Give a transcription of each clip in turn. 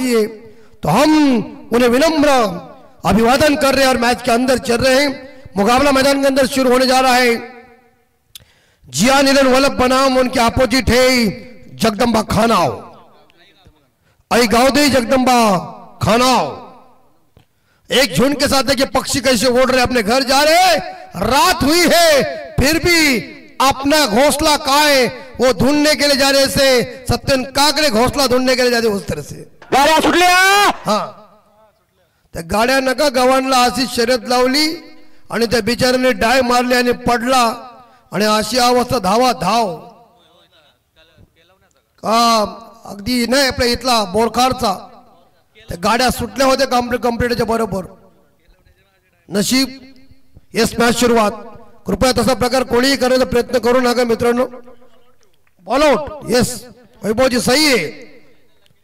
दिए, तो हम उन्हें विनम्र अभिवादन कर रहे हैं और मैच के अंदर चल रहे हैं। मुकाबला मैदान के अंदर शुरू होने जा रहा है। जिया नीलन वल्लभ बनाम उनके अपोजिट है जगदम्बा खानाव। आई गावदे जगदम्बा खानाव एक झुंड के साथ देखिए पक्षी कैसे उड़ रहे, अपने घर जा रहे। रात हुई है फिर भी अपना घोंसला कहाँ है वो ढूंढने के लिए जा रहे से सत्यन काकरे घोंसला ढूंढने के लिए जा रहे उस तरह से। गाड्या सुटल्या। हा त्या गाड्या नका गव्हाणला अशी शर्यत लावली आणि त्या बिचाऱ्याने डाय मारली आणि पडला आणि अशी अवस्था धावा धाव का अगदी नाही आपल्या इथला बोरखारचा त्या गाड्या सुटल्या होत्या कंप्लीटच्या बरोबर। नशीब येस मॅच सुरुवात। कृपया तसा प्रकार कोणीही करण्याचा प्रयत्न करू नका मित्रांनो। बॉल आउट यस वैभव जी सही है,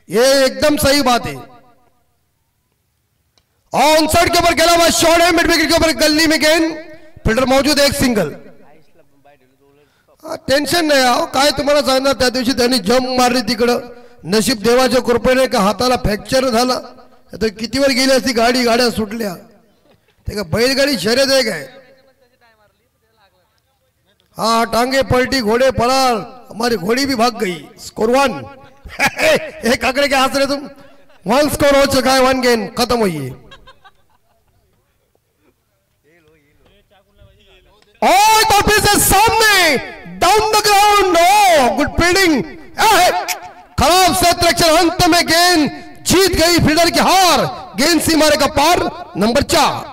ये एकदम सही बात है। ऑन साइड के ऊपर खेला हुआ शॉट है, मिड विकेट के ऊपर गली में गेंद, फील्डर मौजूद है, एक सिंगल। टेन्शन नाही आओ, काय तुम्हाला सांगणार त्या दिवशी त्यांनी जंप मारली तिकडं, नशीब देवाच्या कृपेने का हाताला फ्रॅक्चर झाला, तो किती वर गेली असती गाडी, गाड्या सुटल्या। ते का बैलगाडी शर्यत आहे काय? हाँ टांगे पलटी घोड़े फरार, हमारी घोड़ी भी भाग गई। स्कोर 1। एक आंकड़े के हंस रहे तुम? 1 स्कोर हो चुका है, 1 गेम खत्म हुई है। और फिर से सामने down the ground, oh good fielding, खराब क्षेत्ररक्षण, अंत में गेंद जीत गई फील्डर की हार, गेंद सीमारे का पार, नंबर 4।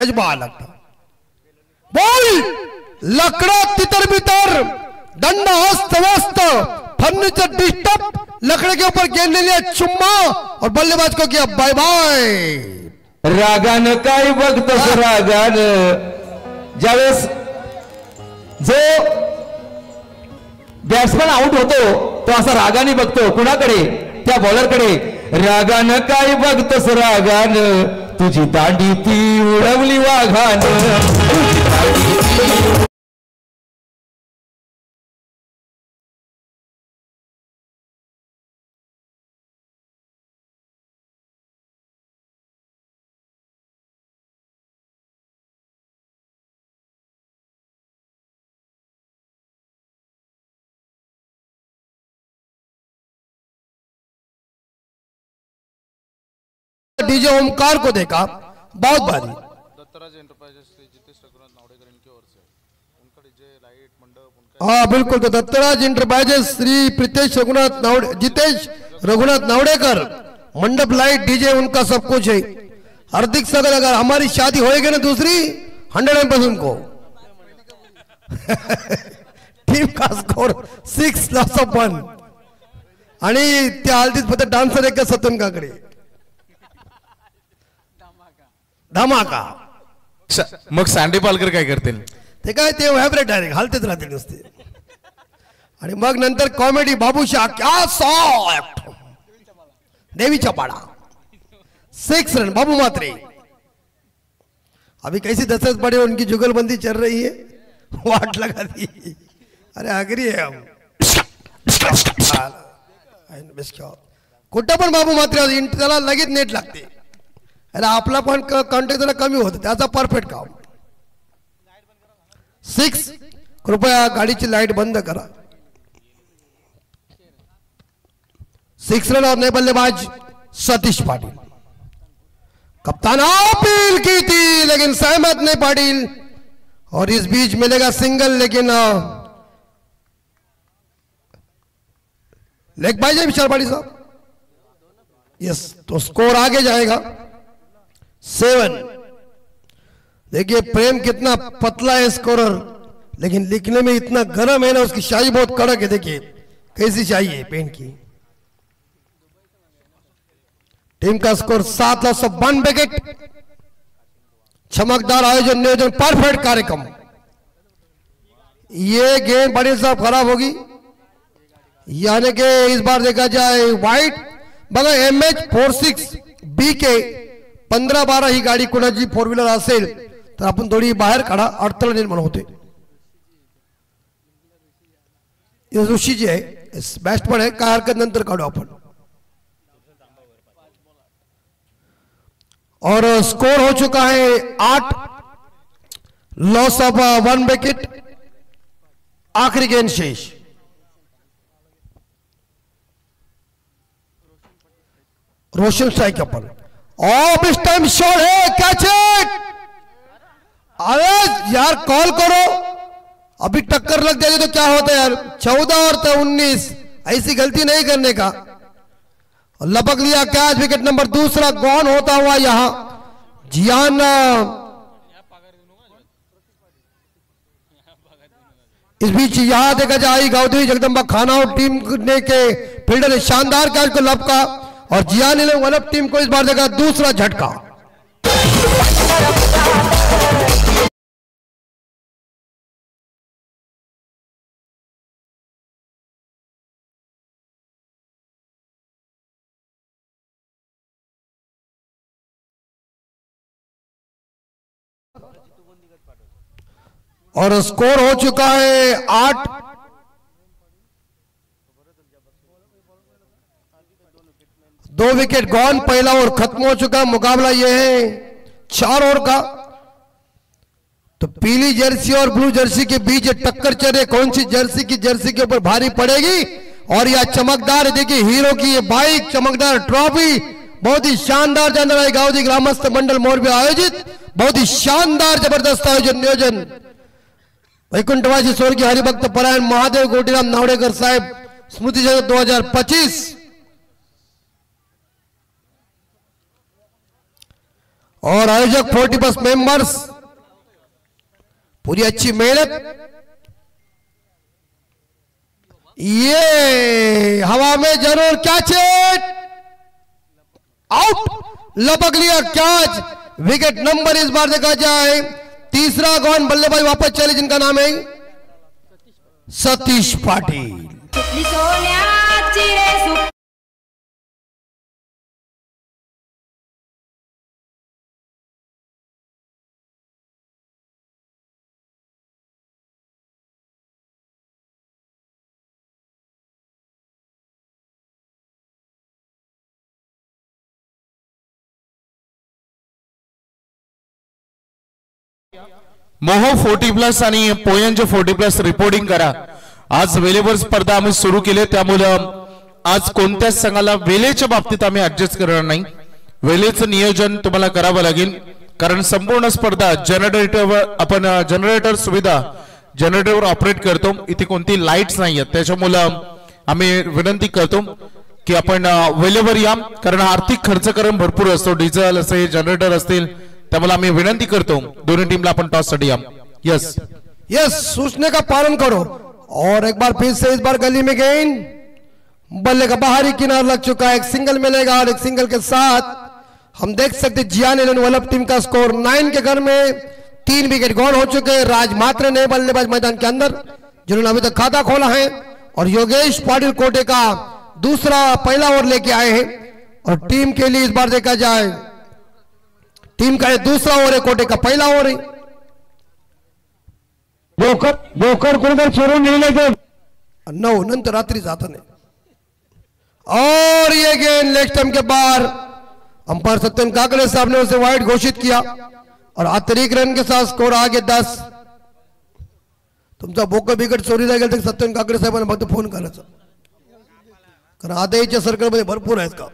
लगता बॉल लकड़ा तितर बितर, डंडा अस्त व्यस्त, फर्नीचर डिस्टर्ब, लकड़े के ऊपर गेंद ले लिया चुम्मा और बल्लेबाज को किया बाय बाय। रागान काय बघतोस रागान, ज्यावेळेस जो बॅट्समॅन आउट होतो तो असा रागाने बघतो कुणाकडे? त्या बॉलरकडे। रागान काय बघतोस रागान, तुझी दांडी ती उडवली वाघान, तुझी दांडी ती। डीजे ओमकार को देखा, बहुत भारी। दत्तराज एंटरप्राइजेस से जितेश रघुनाथ नावड़ेकर इनकी ओर से उनका डीजे लाइट मंडप उनका। हाँ बिल्कुल, तो दत्तराज एंटरप्राइजेस श्री प्रीतेश रघुनाथ नावड़े, जितेश रघुनाथ नावड़ेकर, मंडप लाइट डीजे उनका सब कुछ है। हार्दिक स्वागत। अगर हमारी शादी होएगी ना दूसरी 100% को। टीम का स्कोर 6 लॉस ऑफ 1 आणि त्या हल्दीत फक्त डान्सर एक सतन काकडे धमाका। मग सँडी पालकर काय करतील? ते काय ते व्हायब्रेट डायरेक्ट हालतेच राहतील नुसते। आणि मग नंतर कॉमेडी बाबूशाह क्या सॉफ्ट, देवीचा पाड़ा 6 रन बाबू मात्रे। अभी कैसी दशरथ पड़े उनकी जुगलबंदी चल रही है, वाट लगा दी। अरे आगरी है हम। कुठं पण बाबू मात्र त्याला लगेच नेट लागते. अरे आपला पण कॉन्टॅक्ट जरा कमी होतं, त्याचा परफेक्ट काम. 6 कृपया गाडीची लाईट बंद करा. 6 रन और नए बल्लेबाज सतीश पाटिल. कप्तान अपील की थी लेकिन सहमत नहीं पाटिल, और इस बीच मिलेगा सिंगल, लेकिन लेग बाई जाए विशाल पाटिल साहब. यस, तो स्कोर आगे जाएगा 7. देखिए प्रेम कितना पतला है स्कोरर, लेकिन लिखने में इतना गर्म है ना, उसकी शाही बहुत कड़क है. देखिए कैसी शाही है पेन की. टीम का स्कोर 7 लॉस ऑफ 1 विकेट. चमकदार आयोजन, नियोजन, परफेक्ट कार्यक्रम. ये गेम बड़े साहब खराब होगी, यानी कि इस बार देखा जाए वाइट. बघा MH46 BK 15-12 ही गाडी कोणाची 4 व्हीलर असेल तर आपण थोडी बाहेर काढा, अडथळा निर्माण होते. ऋषीची आहे, बेस्ट पण आहे, काय हरकत नंतर काढू आपण. और स्कोर हो चुका है 8 लॉस ऑफ 1 विकेट. आखिरी गेंद शेष. रोशन स्ट्राइक अपन. ऑफ इस टाइम शॉट है, कैच इट. अरे यार कॉल करो, अभी टक्कर लग जाएगी तो क्या होता है यार. 14 और 19, ऐसी गलती नहीं करने का. लपक लिया कैच, विकेट नंबर 2 गॉन होता हुआ यहां जियान. इस बीच यहां देखा जाए गौतमी जगदम्बा खाना टीम ने के फील्डर ने शानदार कैच को लपका, और जियान वल्लभ टीम को इस बार देखा दूसरा झटका. और स्कोर हो चुका है 8. दो विकेट गॉन, पहला ओवर खत्म हो चुका. मुकाबला यह है 4 ओवर का. तो पीली जर्सी और ब्लू जर्सी के बीच टक्कर चल रही, कौन सी जर्सी की जर्सी के ऊपर भारी पड़ेगी. और यह चमकदार, देखिए हीरो की ये बाइक, चमकदार ट्रॉफी, बहुत ही शानदार चंद्राई गावदी ग्रामस्थ मंडल मोरबी आयोजित, बहुत ही शानदार जबरदस्त आयोजन नियोजन. वैकुंठवासी स्वर्गीय हरिभक्त परायण महादेव गोटीराम नावडेकर साहेब स्मृति जयंती 2025. और आयोजक 40+ मेंबर्स, पूरी अच्छी मेहनत. ये हवा में जरूर कैच, आउट. लपक लिया कैच, विकेट नंबर इस बार देखा जाए 3 गॉन. बल्लेबाज वापस चले, जिनका नाम है सतीश पाटिल. मोहो 40+ आणि पोयंचे 40+ रिपोर्टिंग करा. आज वेळेवर स्पर्धा आम्ही सुरू केली, त्यामुळे आज कोणत्याच संघाला वेळेच्या बाबतीत आम्ही ऍडजस्ट करणार नाही. वेळेचं नियोजन तुम्हाला करावं लागेल, कारण संपूर्ण स्पर्धा जनरेटरवर आपण जनरेटर सुविधा जनरेटरवर ऑपरेट करतो. इथे कोणती लाईट्स नाही आहेत, त्याच्यामुळे आम्ही विनंती करतो की आपण वेळेवर या, कारण आर्थिक खर्च करून भरपूर असतो. डिझेल असेल, जनरेटर असतील, त्यामुळे आम्ही विनंती करतो दोन्ही टीमला आपण टॉस साठी या. यस यस, सूचने का पालन करो. और एक बार फिर से इस बार गली में गेंद, बल्ले का बाहरी किनारा लग चुका है. एक सिंगल मिलेगा, और एक सिंगल के साथ हम देख सकते जियान वल्लभ टीम का स्कोर 9 के घर में 3 विकेट गॉन हो चुके हैं. राज मात्र ने बल्लेबाज मैदान के अंदर, जिन्होंने अभी तक खाता खोला है, और योगेश पाटिल कोटे का पहला ओवर लेके आए हैं. और टीम के लिए इस बार देखा जाए टीम का दूसरा ओवर है, कोटे का पहला ओवर है. बोकर कोणीतरी सोडून नेले ते 9 नंतर रात्री जात नाही. और ये गेंद लेग स्टंप के बाहर अंपायर सत्यन काकड़े साहब ने उसे वाइड घोषित किया और अतिरिक्त रन के साथ स्कोर आगे 10. तुमचा बोक बिकट चोरी लागेल तर सत्यन काकडे साहेबांना फक्त फोन करायचा, कारण आदेच्या सर्कलमध्ये भरपूर आहेत का.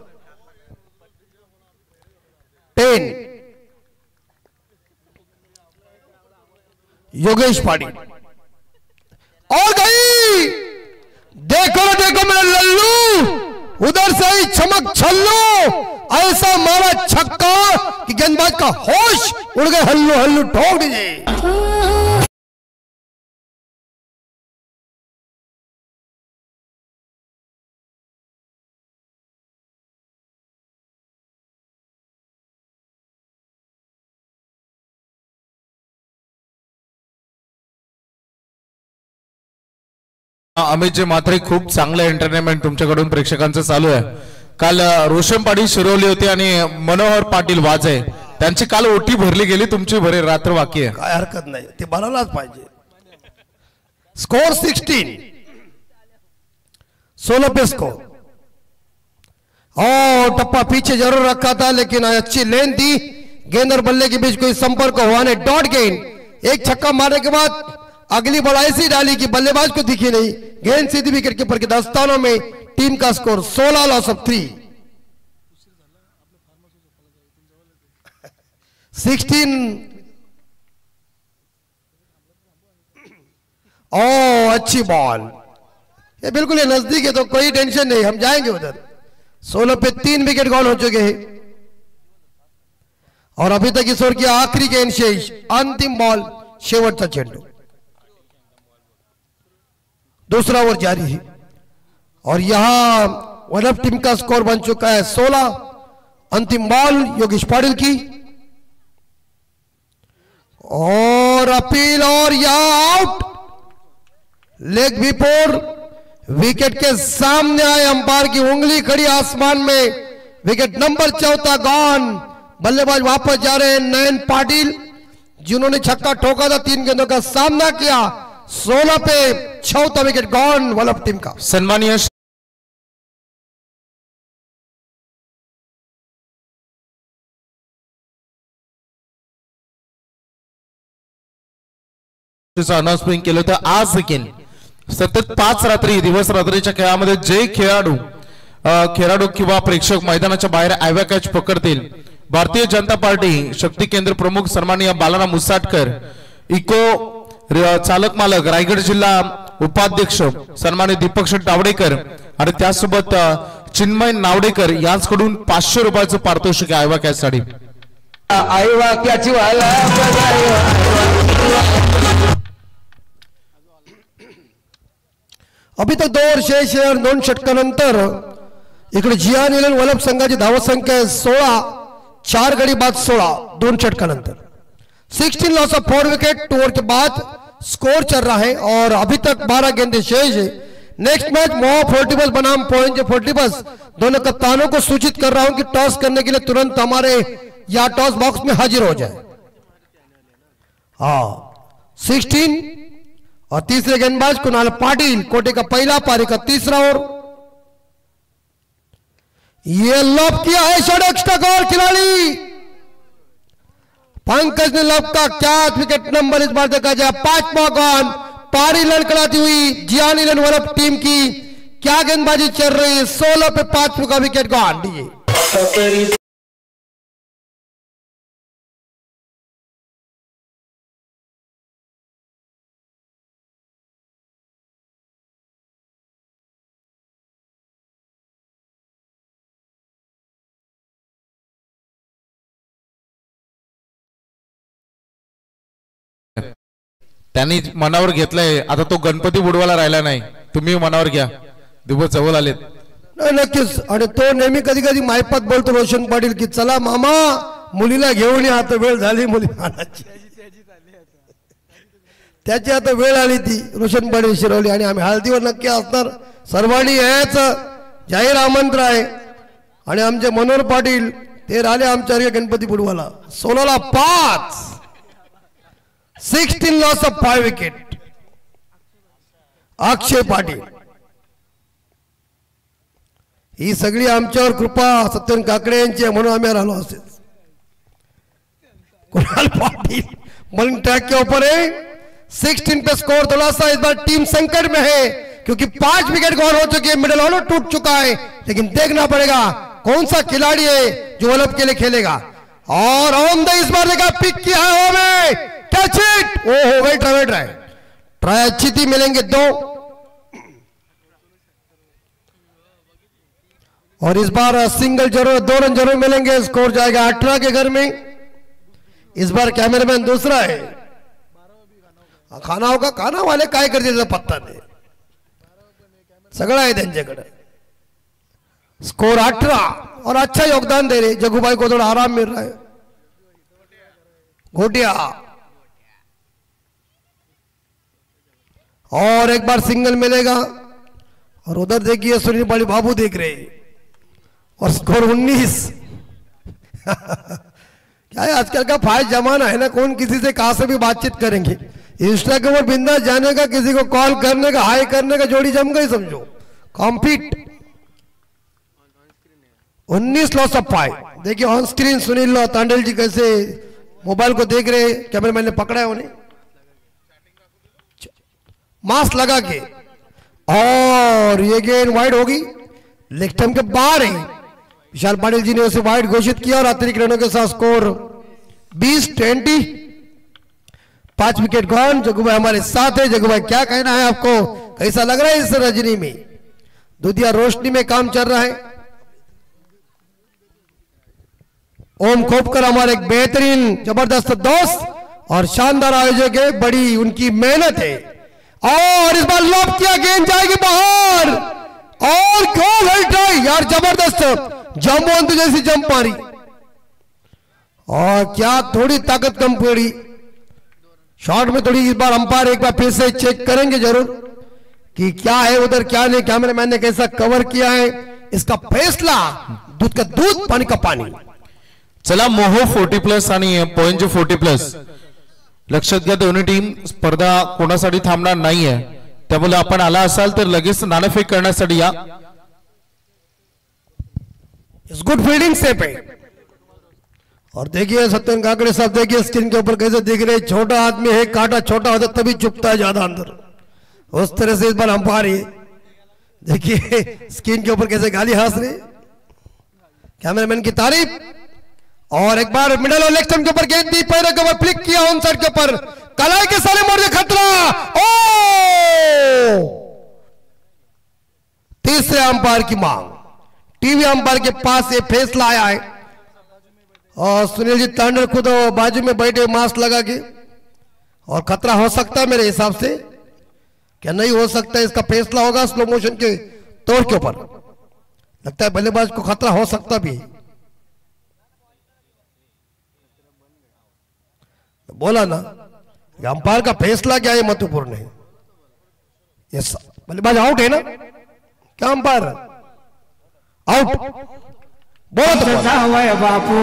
10 योगेश पाटील और गई. देखो देखो मेरा लल्लू, उधर से ही चमक छल्लू, ऐसा मारा छक्का कि गेंदबाज का होश उड़ गए. हल्लू हल्लू ठोक दीजिए. अमितजी मात्रे, खूप चांगलं एंटरटेनमेंट तुमच्याकडून प्रेक्षकांचं चालू आहे. काल रोशन पाटील शिरवली होती आणि मनोहर पाटील वाजे त्यांची काल ओटी भरली गेली, तुमची भरे रात्र बाकी आहे. काय हरकत नाही, ते भरायलाच पाहिजे. स्कोर 16 16 पे स्कोर. और टप्पा पीछे जरूर रखा था लेकिन अच्छी लेन थी. गेंद और बल्ले के बीच कोई संपर्क हुआ नहीं. डॉट गेंद. एक छक्का मारने के बाद अगली बॉल ऐसी डाली कि बल्लेबाज को दिखी नहीं. गेंद सीधी विकेट कीपर के दस्तानों में. टीम का स्कोर 16 लॉस ऑफ 3. 16. ओ अच्छी बॉल. ये बिल्कुल ये नजदीक है तो कोई टेंशन नहीं, हम जाएंगे उधर. 16 पे 3 विकेट गॉल हो चुके हैं और अभी तक इस ओवर की आखिरी गेंद शेष. अंतिम बॉल, शेवटचा चेंडू. दूसरा ओवर जारी है और यहां वन अप टीम का स्कोर बन चुका है 16. अंतिम बॉल योगेश पाटिल की और अपील और यहां आउट. लेग बिफोर विकेट के सामने आए. अंपायर की उंगली खड़ी आसमान में. Wicket number 14 gone. बल्लेबाज वापस जा रहे हैं नयन पाटिल, जिन्होंने छक्का ठोका था, 3 गेंदों का सामना किया. 16 पे 6वां विकेट गॉन वल्लभ टीम का. सन्माननीय अनाउन्समेंट केलं होतं. आज देखील सतत 5 रात्री दिवस रात्रीच्या खेळामध्ये जे खेळाडू किंवा प्रेक्षक मैदानाच्या बाहेर आयव्या कॅच पकडतील, भारतीय जनता पार्टी शक्ती केंद्र प्रमुख सन्माननीय बालाराम मुसाटकर, इको चालक मालक रायगड जिल्हा उपाध्यक्ष सन्माननीय दीपक तावडेकर आणि त्यासोबत चिन्मय नावडेकर यांच्याकडून 500 रुपयाचं पारितोषिक आयवा कॅचसाठी. आयवा कॅच वाला अभी तक 2 ओव्हर शेष आहे और 2 षटकानंतर इकडे जिया नीलन वल्लभ संघाची धाव संख्या आहे 16. 4 गडी बाद 16 2 षटकानंतर. 16 लॉस ऑफ 4 विकेट. 2 ओवर के बाद स्कोर चल रहा है और अभी तक 12 गेंदें शेष है. नेक्स्ट मैच मोह फोर्टिबस बनाम पोएंजे फोर्टिबस, दोनों कप्तानों को सूचित कर रहा हूं कि टॉस करने के लिए तुरंत हमारे या टॉस बॉक्स में हाजिर हो जाए. हाँ 16 और तीसरे गेंदबाज कुणाल पाटिल, कोटे का पहला, पारी का तीसरा ओवर. ये लॉब किया है शॉट एक्स्ट्रा कवर खिलाड़ी पंकज ने लॉब का क्या विकेट नंबर इस बार देखा जाए. 5वां गॉन. पारी लड़खड़ाती हुई जिया नीलन वल्लभ टीम की क्या गेंदबाजी चल रही है. 16 पे 5 का विकेट गॉन. दीजिए त्यांनी मनावर घेतलंय. आता तो गणपती बुडवायला राहिला नाही, तुम्ही मनावर घ्या. दिवस जवळ आलेत. नक्कीच. आणि तो नेहमी कधी कधी मायपात बोलतो रोशन पाटील की चला मामा मुलीला घेऊन या, आता वेळ झाली मुली आणायची. त्याची आता वेळ आली ती रोशन पाटील शिरवली आणि आम्ही हळदीवर नक्की असणार. सर्वांनी यायचं जाहीर आमंत्रण आहे. आणि आमचे मनोहर पाटील ते राहिले आमच्या गणपती बुडवाला. 16ला 5. 16 loss of 5 wicket. Akshay Patil ही सगळी आमच्यावर कृपा सत्यन काकडे यांची आहे, म्हणून आम्ही राहिलो असेच. कुणाल पाटिल बॉलिंग ट्रैक के ऊपर है. 16 पे स्कोर थोड़ा सा इस बार टीम संकट में है क्योंकि 5 विकेट गॉन हो चुके हैं. मिडिल ऑर्डर टूट चुका है, लेकिन देखना पड़ेगा कौन सा खिलाड़ी है जो वर्ल्ड कप के लिए खेलेगा. और ऑन द इस बार देखा पिक किया है में कैच इट. ओ हो गई ट्राई अच्छी थी. मिलेंगे 2 और इस बार सिंगल जरूर 2 रन जरूर मिलेंगे. स्कोर जाएगा 18 के घर में. इस बार कैमरामैन दूसरा है. खाना होगा, खाना वाले काय करते पत्ता नाही, सगळं आहे त्यांच्याकडे. स्कोर 18 और अच्छा योगदान दे रहे. जगूभाई को थोड़ा आराम मिल रहा है. घोटिया और एक बार सिंगल मिलेगा. और उधर देखिए सुनील बड़ी बाबू देख रहे और स्कोर 19. क्या है आजकल का फाइल जमाना है ना, कौन किसी से कहां से भी बातचीत करेंगे. इंस्टाग्राम पर बिंदास जाने का, किसी को कॉल करने का, हाई करने का, जोड़ी जम गई समझो. Compete 19 loss of 5. देखिए ऑन स्क्रीन सुनील तांडल जी कैसे मोबाइल को देख रहे. कैमरामैन ने पकड़ा है उन्हें मास्क लगा के. और ये गेंद वाइड होगी, लेग स्टंप के बाहर है. विशाल पाटिल जी ने उसे वाइड घोषित किया और अतिरिक्त रनों के साथ स्कोर 20-20. 5 wicket gone. जगू भाई हमारे साथ है. जगू भाई क्या कहना है आपको, कैसा लग रहा है इस रजनी में? दुधिया रोशनी में काम चल रहा है. ओम खोपकर हमारे एक बेहतरीन जबरदस्त दोस्त और शानदार आयोजक है. बड़ी उनकी मेहनत है. और इस बार लॉब किया, गेंद जाएगी बाहर. और क्यों यार, जबरदस्त जम्बोंत जैसी जंप मारी. और क्या थोड़ी ताकत कम पड़ी शॉट में. थोड़ी इस बार अंपायर एक बार फिर से चेक करेंगे जरूर कि क्या है उधर क्या नहीं. कैमरामैन ने कैसा कवर किया है, इसका फैसला दूध का दूध पानी का पानी. चला मोहो 40+ आणि पोयंजो 40+. लक्षात घ्या दोन्ही टीम स्पर्धा कोणासाठी थांबणार नाहीये, त्यामुळे आपण आला असाल तर लगेच नाणेफेक करण्यासाठी या. गुड फील्डिंग सेफ है. और देखिए सत्यन काकड़े साहब, देखिए स्क्रीन के ऊपर कैसे दिख रहे. छोटा आदमी है, कांटा छोटा होता तभी चुपता है ज्यादा अंदर. उस तरह से इस बार अंपायर है. देखिए स्क्रीन के ऊपर कैसे गाली हंस रहे. कैमरामैन की तारीफ. और एक बार मिडल और लेग स्टंप के ऊपर गेंद दी, पैरों के ऊपर फ्लिक किया ऑन साइड के ऊपर. कलाई के सारे मोड़ खतरा. ओ तीसरे अंपायर की मांग. टीवी अंपायर के पास ये फैसला आया है. और सुनील जी तांडल खुद बाजू में बैठे मास्क लगा के. और खतरा हो सकता है मेरे हिसाब से, क्या नहीं हो सकता है, इसका फैसला होगा स्लो मोशन के तौर के ऊपर. लगता है बल्लेबाज को खतरा हो सकता भी है. बोला ना, अंपायर का फैसला क्या है महत्वपूर्ण है. यस बल्लेबाज आउट है ना, क्या अंपायर आउट. बहुत बापू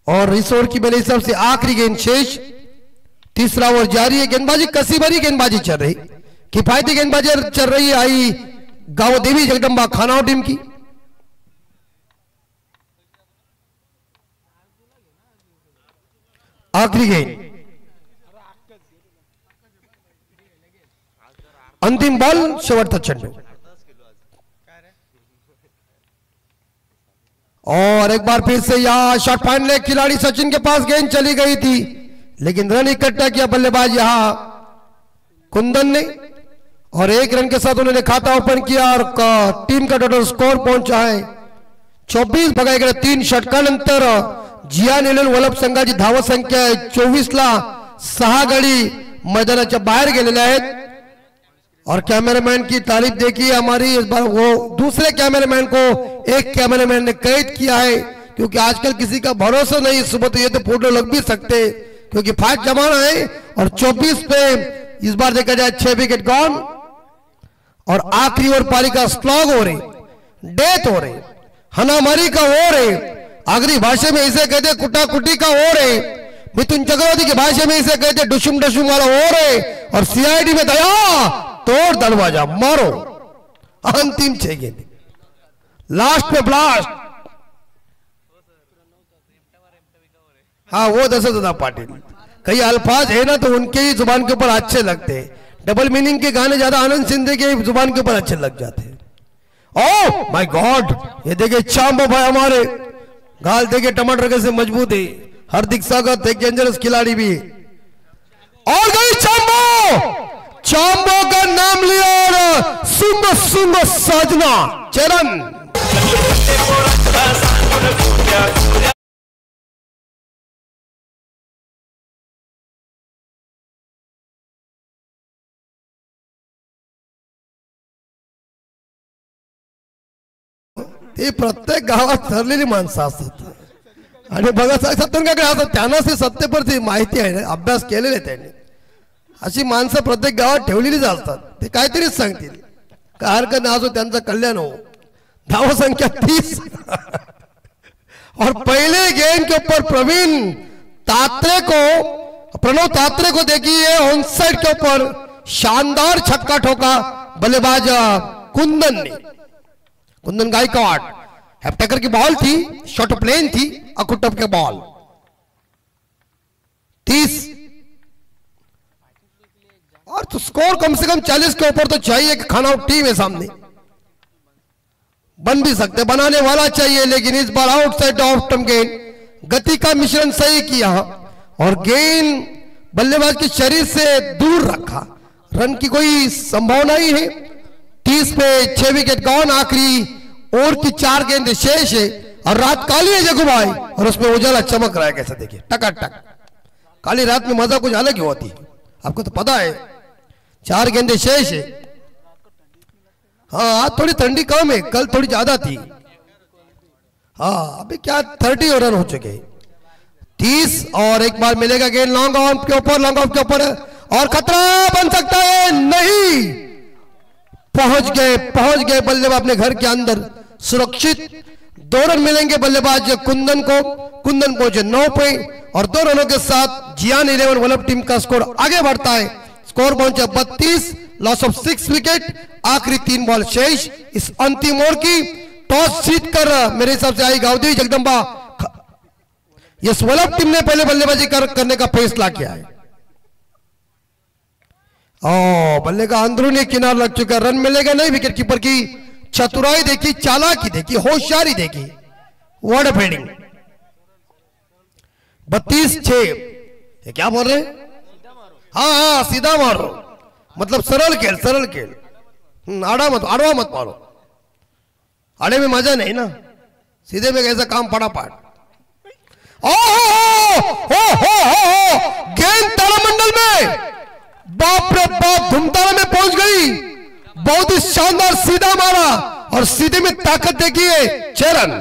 और इस ओवर की मेरे हिसाब से आखिरी गेंद शेष. तीसरा ओवर जारी है. गेंदबाजी कसी भरी गेंदबाजी चल रही, किफायती गेंदबाजी चल रही है. आई गांव देवी जगदंबा खानाओ टीम की. आखिरी गेंद, अंतिम बॉल, शेवटचा चेंडू. और एक बार फिर से यहाँ शॉट फाइनल खिलाड़ी सचिन के पास गेंद चली गई थी, लेकिन रन इकट्ठा किया बल्लेबाज यहाँ कुंदन ने, और 1 रन के साथ उन्होंने खाता ओपन किया और टीम का टोटल स्कोर पहुंचा है 24 भगाई गेले 3 षटकानंतर जिया निलन वल्लभ संघाची धाव संख्या 24ला 6 गडी मैदानाच्या बाहेर गेलेले आहेत। और कैमरामैन की तारीफ देखिए हमारी, इस बार वो दूसरे कैमरामैन को एक कैमरामैन ने कैद किया है, क्योंकि आजकल किसी का भरोसा नहीं, सुबह तो ये तो फोटो लग भी सकते क्योंकि फास्ट जमाना है। और 24 पे इस बार देखा जाए 6 विकेट गॉन और आखिरी ओवर पारी का स्लॉग हो रहे, डेथ हो रहे, हनामारी का हो रहे, आगरी भाषा में इसे कहते कुटा कुटी का हो रहे, मिथुन चक्रवर्ती की भाषा में इसे कहते डुशुम डुशुम वाला हो रहे, और सीआईडी में दया तोड़ दरवाजा मारो। अंतिम 6 गेंद लास्ट पे ब्लास्ट। हाँ वो दशरथ पाटिल, कई अल्फाज है ना तो उनके ही जुबान के ऊपर अच्छे लगते हैं, डबल मीनिंग के गाने ज्यादा आनंद सिंधे के जुबान के ऊपर अच्छे लग जाते हैं। ओह माय गॉड, ये देखिए चांबो भाई हमारे गाल देखिए टमाटर कैसे मजबूत है, हार्दिक स्वागत, एक डेंजरस खिलाड़ी भी। और गई चांबो, चांबो का नाम लिया और सुंदर सुंदर साजना चरण। ते प्रत्येक गावात ठरलेली माणसं असतात आणि बघा सत्तरकडे असतात, त्यांना ते सत्तेवरती माहिती आहे, अभ्यास केलेले त्यांनी, अशी माणसं प्रत्येक गावात ठेवलेलीच असतात, ते काहीतरीच सांगतील, काय हरकत नाही, असो त्यांचं कल्याण हो। धाव संख्या 30 और पहले गेंद के ऊपर प्रणव तात्रे को देखिए ऑन साइड के ऊपर शानदार छक्का ठोका बल्लेबाज कुंदन गायकवाड़। हैप्टेकर की बॉल थी, शॉर्ट प्लेन थी, अकुटप के बॉल 30 और तो स्कोर कम से कम 40 के ऊपर तो चाहिए कि खाना टीम है सामने, बन भी सकते, बनाने वाला चाहिए, लेकिन इस बार आउटसाइड ऑफ स्टंप गेंद, गति का मिश्रण सही किया और गेंद बल्लेबाज के शरीर से दूर रखा, रन की कोई संभावना ही है। 30 पे 6 विकेट गॉन, आखिरी ओवर की 4 गेंद शेष है और रात काली है जगू भाई, और उसमें उजाला चमक रहा है, कैसे देखिए टकाटक, काली रात में मजा कुछ अलग ही होती, आपको तो पता है। 4 गेंदे शेष है, हाँ आज थोड़ी ठंडी कम है, कल थोड़ी ज्यादा थी, हाँ अभी क्या 30 रन हो चुके 30 और एक बार मिलेगा गेंद लॉन्ग ऑफ के ऊपर और खतरा बन सकता है, नहीं पहुंच गए बल्लेबाज अपने घर के अंदर सुरक्षित। 2 रन मिलेंगे बल्लेबाज कुंदन को, कुंदन पहुंचे 9 पे और 2 रनों के साथ जियान 11 वल्लभ टीम का स्कोर आगे बढ़ता है, स्कोर पहुंचा 32, लॉस ऑफ 6 विकेट, आखिरी 3 बॉल शेष इस अंतिम ओवर की। टॉस जीतकर मेरे हिसाब से आई गावदेवी जगदंबा, यस वल्लभ टीम ने पहले बल्लेबाजी करने का फैसला किया है। बल्ले का अंदरूनी किनार लग चुका, रन मिलेगा नहीं, विकेट कीपर की चतुराई देखी, चालाकी देखी, होशियारी देखी, व्हाट अ फील्डिंग। 32-6 ये क्या बोल रहे, हाँ सीधा मारो, मतलब सरल खेल, आड़वा मत मारो, आड़े में मजा नहीं ना, सीधे में कैसा काम फटाफट। गेंद तारामंडल में, बाप रे बाप, धूमतारा में पहुंच गई, बहुत ही शानदार सीधा मारा और सीधे में ताकत देखिए, 6 रन।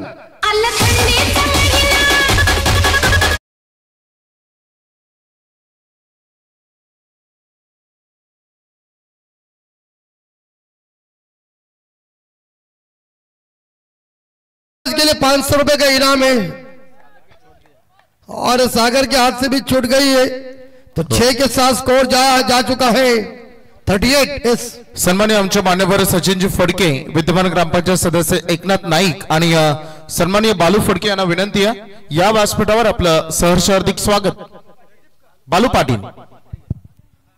के लिए 500 रुपए का इनाम है और सागर के हाथ से भी छूट गई है, तो 6 के साथ स्कोर जा चुका है 38। सन्मान्य आमचे मान्यवर सचिनजी फडके, विद्यमान ग्रामपंचायत सदस्य एकनाथ नाईक आणि सन्मान्य बालू फडके यांना विनंती आहे, या व्यासपीठावर आपलं सहर्ष हार्दिक स्वागत। बालू पाटील,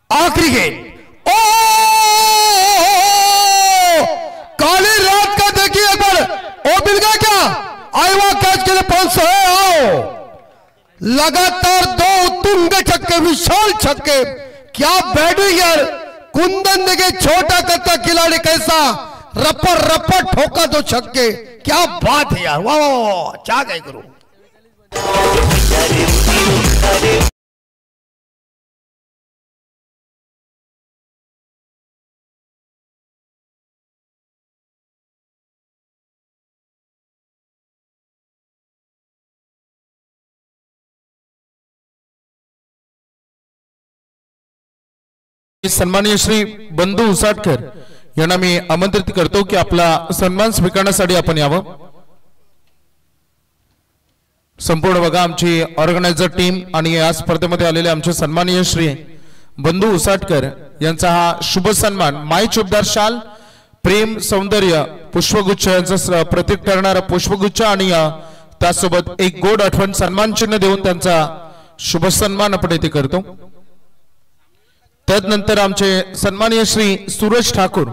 आखिरी गेंद, काली रात का देखिए एक बार, ओ मिल गया क्या, आईवा लगातार 2 तुंग छक्के, विशाल छक्के, क्या बैटिंग यार। कुंदन देखे छोटा कच्चा खिलाड़ी कैसा रपर रपर ठोका 2 छक्के, क्या बात है यार, वाह क्या कह करूं। सन्माननीय श्री बंधू उसाटकर यांना मी आमंत्रित करतो की आपला सन्मान स्वीकारण्यासाठी आपण यावं। संपूर्ण बघा आमची ऑर्गनायझर टीम आणि या स्पर्धेमध्ये आलेले आमचे सन्माननीय श्री बंधू उसाटकर यांचा हा शुभ सन्मान माय चुबदार शाल, प्रेम, सौंदर्य, पुष्पगुच्छ यांचं प्रतीक ठरणारा पुष्पगुच्छ आणि त्यासोबत एक गोड आठवण सन्मान चिन्ह देऊन त्यांचा शुभ सन्मान आपण इथे करतो। त्यानंतर आमचे सन्माननीय श्री सूरज ठाकूर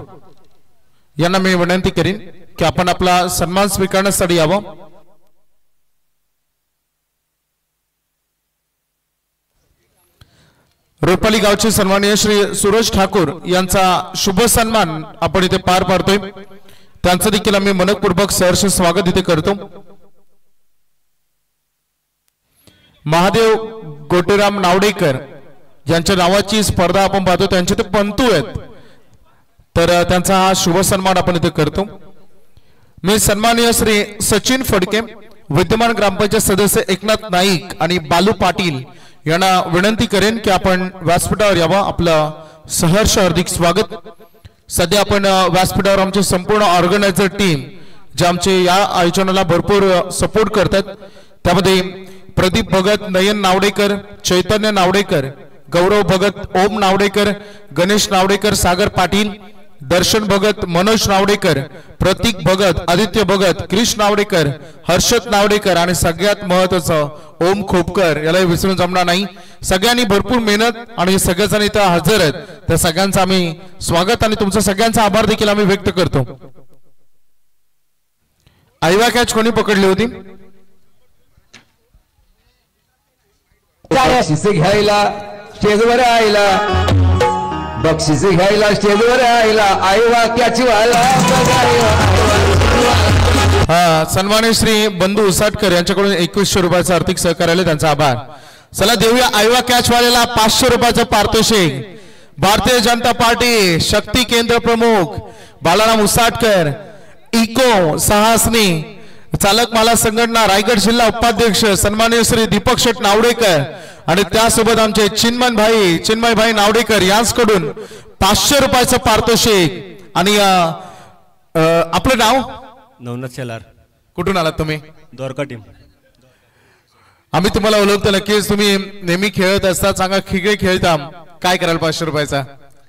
यांना मी विनंती करीन की आपण आपला सन्मान स्वीकारण्यासाठी यावं। रोपाली गावचे सन्माननीय श्री सूरज ठाकूर यांचा शुभ सन्मान आपण इथे पार पाडतोय, त्यांचं देखील आम्ही मनपूर्वक सहर्ष स्वागत इथे करतो। महादेव गोटेराम नावडेकर ज्यांच्या नावाची स्पर्धा आपण पाहतो त्यांचे ते पंतू आहेत, तर त्यांचा हा शुभ सन्मान आपण इथे करतो। मी सन्माननीय श्री सचिन फडके, विद्यमान ग्रामपंचायत सदस्य एकनाथ नाईक आणि बालू पाटील यांना विनंती करेन की आपण व्यासपीठावर यावं, आपलं सहर्ष हार्दिक स्वागत। सध्या आपण व्यासपीठावर आमचे संपूर्ण ऑर्गनायझर टीम जे आमचे या आयोजनाला भरपूर सपोर्ट करतात, त्यामध्ये प्रदीप भगत, नयन नावडेकर, चैतन्य नावडेकर, गौरव भगत, ओम नावडेकर, गणेश नावडेकर, सागर पाटील, दर्शन भगत, मनोज नावडेकर, प्रतीक भगत, आदित्य भगत, क्रिश नावडेकर, हर्षद नावडेकर आणि सगळ्यात महत्त्वाचं ओम खोपकर, याला विसरून जमणार नाही। सगळ्यांनी भरपूर मेहनत आणि सगळेजण इथं हजर आहेत, त्या सगळ्यांचं आम्ही स्वागत आणि तुमचा सगळ्यांचा आभार देखील आम्ही व्यक्त करतो। आईवा कॅच कोणी पकडली होती? बक्षिसे घ्यायला स्टेजवर आयला, बक्षिसे घ्यायला स्टेजवर आयला, आई वाक्याची वाला। हा, सन्माननीय श्री बंधू उसाटकर यांच्याकडून 2100 रुपयाचा आर्थिक सहकार्याला त्यांचा आभार। चला देऊया आईवा कॅच वाल्याला 500 रुपयाचं पारितोषिक। भारतीय जनता पार्टी शक्ती केंद्र प्रमुख बालाराम उसाटकर, इको साहसनी चालक माला संघटना रायगड जिल्हा उपाध्यक्ष सन्माननीय श्री दीपक शेठ नावडेकर आणि त्यासोबत आमचे चिन्मय भाई नावडेकर यांच्याकडून 500 रुपयाचं पारितोषिक। आणि आपलं नाव? नवनाथ शेलार। कुठून आलात तुम्ही? द्वारका टीम। आम्ही तुम्हाला ओळखतो नक्कीच, तुम्ही नेहमी खेळत असता, चांगला खिळे खेळता। काय कराल 500 रुपयाचा?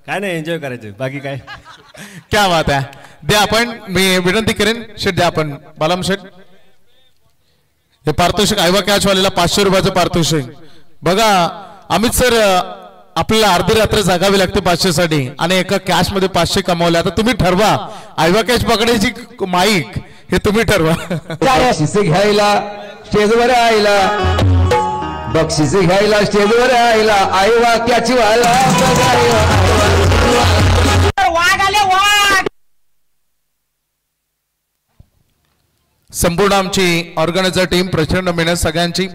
काय नाही, एन्जॉय करायचं, बाकी काय। क्या बात आहे, द्या आपण, मी विनंती करेन शेठ द्या आपण, बालाम शेठ हे पारितोषिक आईवा कॅच वालेला 500 रुपयाचं पारितोषिक। बघा अमित सर, आपल्याला अर्धी रात्र जागावी लागते 500 साठी आणि एका कॅश मध्ये 500 कमावले। आता तुम्ही ठरवा आईवा कॅच पकडायची माईक हे तुम्ही ठरवा। बक्षिसे घ्यायला स्टेजवर आयला, बक्षिसे घ्यायला स्टेजवर आयला, आई वाक्याची वाला। संपूर्ण आमची ऑर्गनायझर टीम प्रचंड मेहनत सगळ्यांची।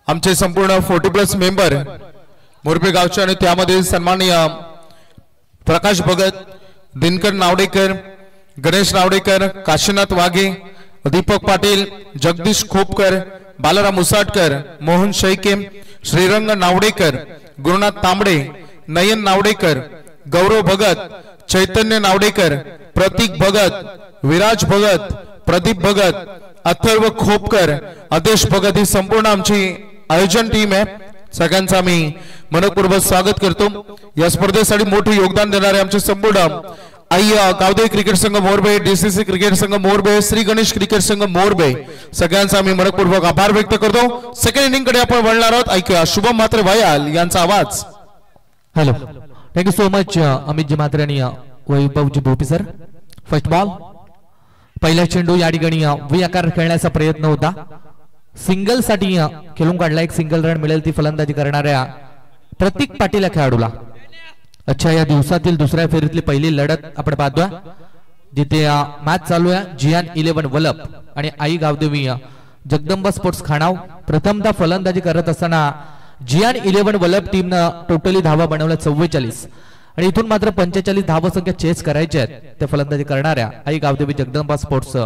आमचे संपूर्ण 40+ मेंबर मोरबे गावचे आणि त्यामध्ये सन्माननीय प्रकाश भगत, दिनकर नावडेकर, गणेश नावडेकर, काशीनाथ वाघे, दीपक पाटील, जगदीश खोपकर, बालाराम उसाटकर, मोहन शेळके, श्रीरंग नावडेकर, गुरुनाथ तांबडे, नयन नावडेकर, गौरव भगत, चैतन्य नावडेकर, प्रतीक भगत, विराज भगत, प्रदीप भगत, अथर्व खोपकर, आदेश भगत ही संपूर्ण आमची आयोजन टीम आहे। सगळ्यांचा मी मनपूर्वक स्वागत करतो। या स्पर्धेसाठी मोठे योगदान देणारे आमचे संपूर्ण गावदेवी क्रिकेट संघ मोरबे, डीसीसी क्रिकेट संघ मोरबे, श्री गणेश क्रिकेट संघ मोरबे सगळ्यांचा मी मनपूर्वक आभार व्यक्त करतो। सेकंड इनिंग कडे आपण वळणार आहोत, ऐकूया शुभम म्हात्रे वायाल यांचा आवाज। Hello, thank you so much Amit ji Mhatre आणि Vaibhav ji Bhopi sir. First ball पहिला चेंडू या ठिकाणी व्ही आकार खेळण्याचा प्रयत्न होता. सिंगल साठी खेळून काढला. एक सिंगल रन मिळेल ती फलंदाजी करणाऱ्या प्रतीक पाटील या खेळाडूला. अच्छा, या दिवसातील दुसऱ्या फेरीतली पहिली लढत आपण पाहतोय जिथे मॅच चालू आहे. जियान 11 वलप आणि आई गावदेवी जगदंबा स्पोर्ट्स खाणाव. प्रथमतः फलंदाजी करत असताना जियान 11 वलप टीमनं टोटली धावा बनवल्या 44 आणि इथून मात्र 45 धावा संख्या चेस करायचे आहेत त्या फलंदाजी करणाऱ्या आई गावदेवी जगदंबा स्पोर्ट्स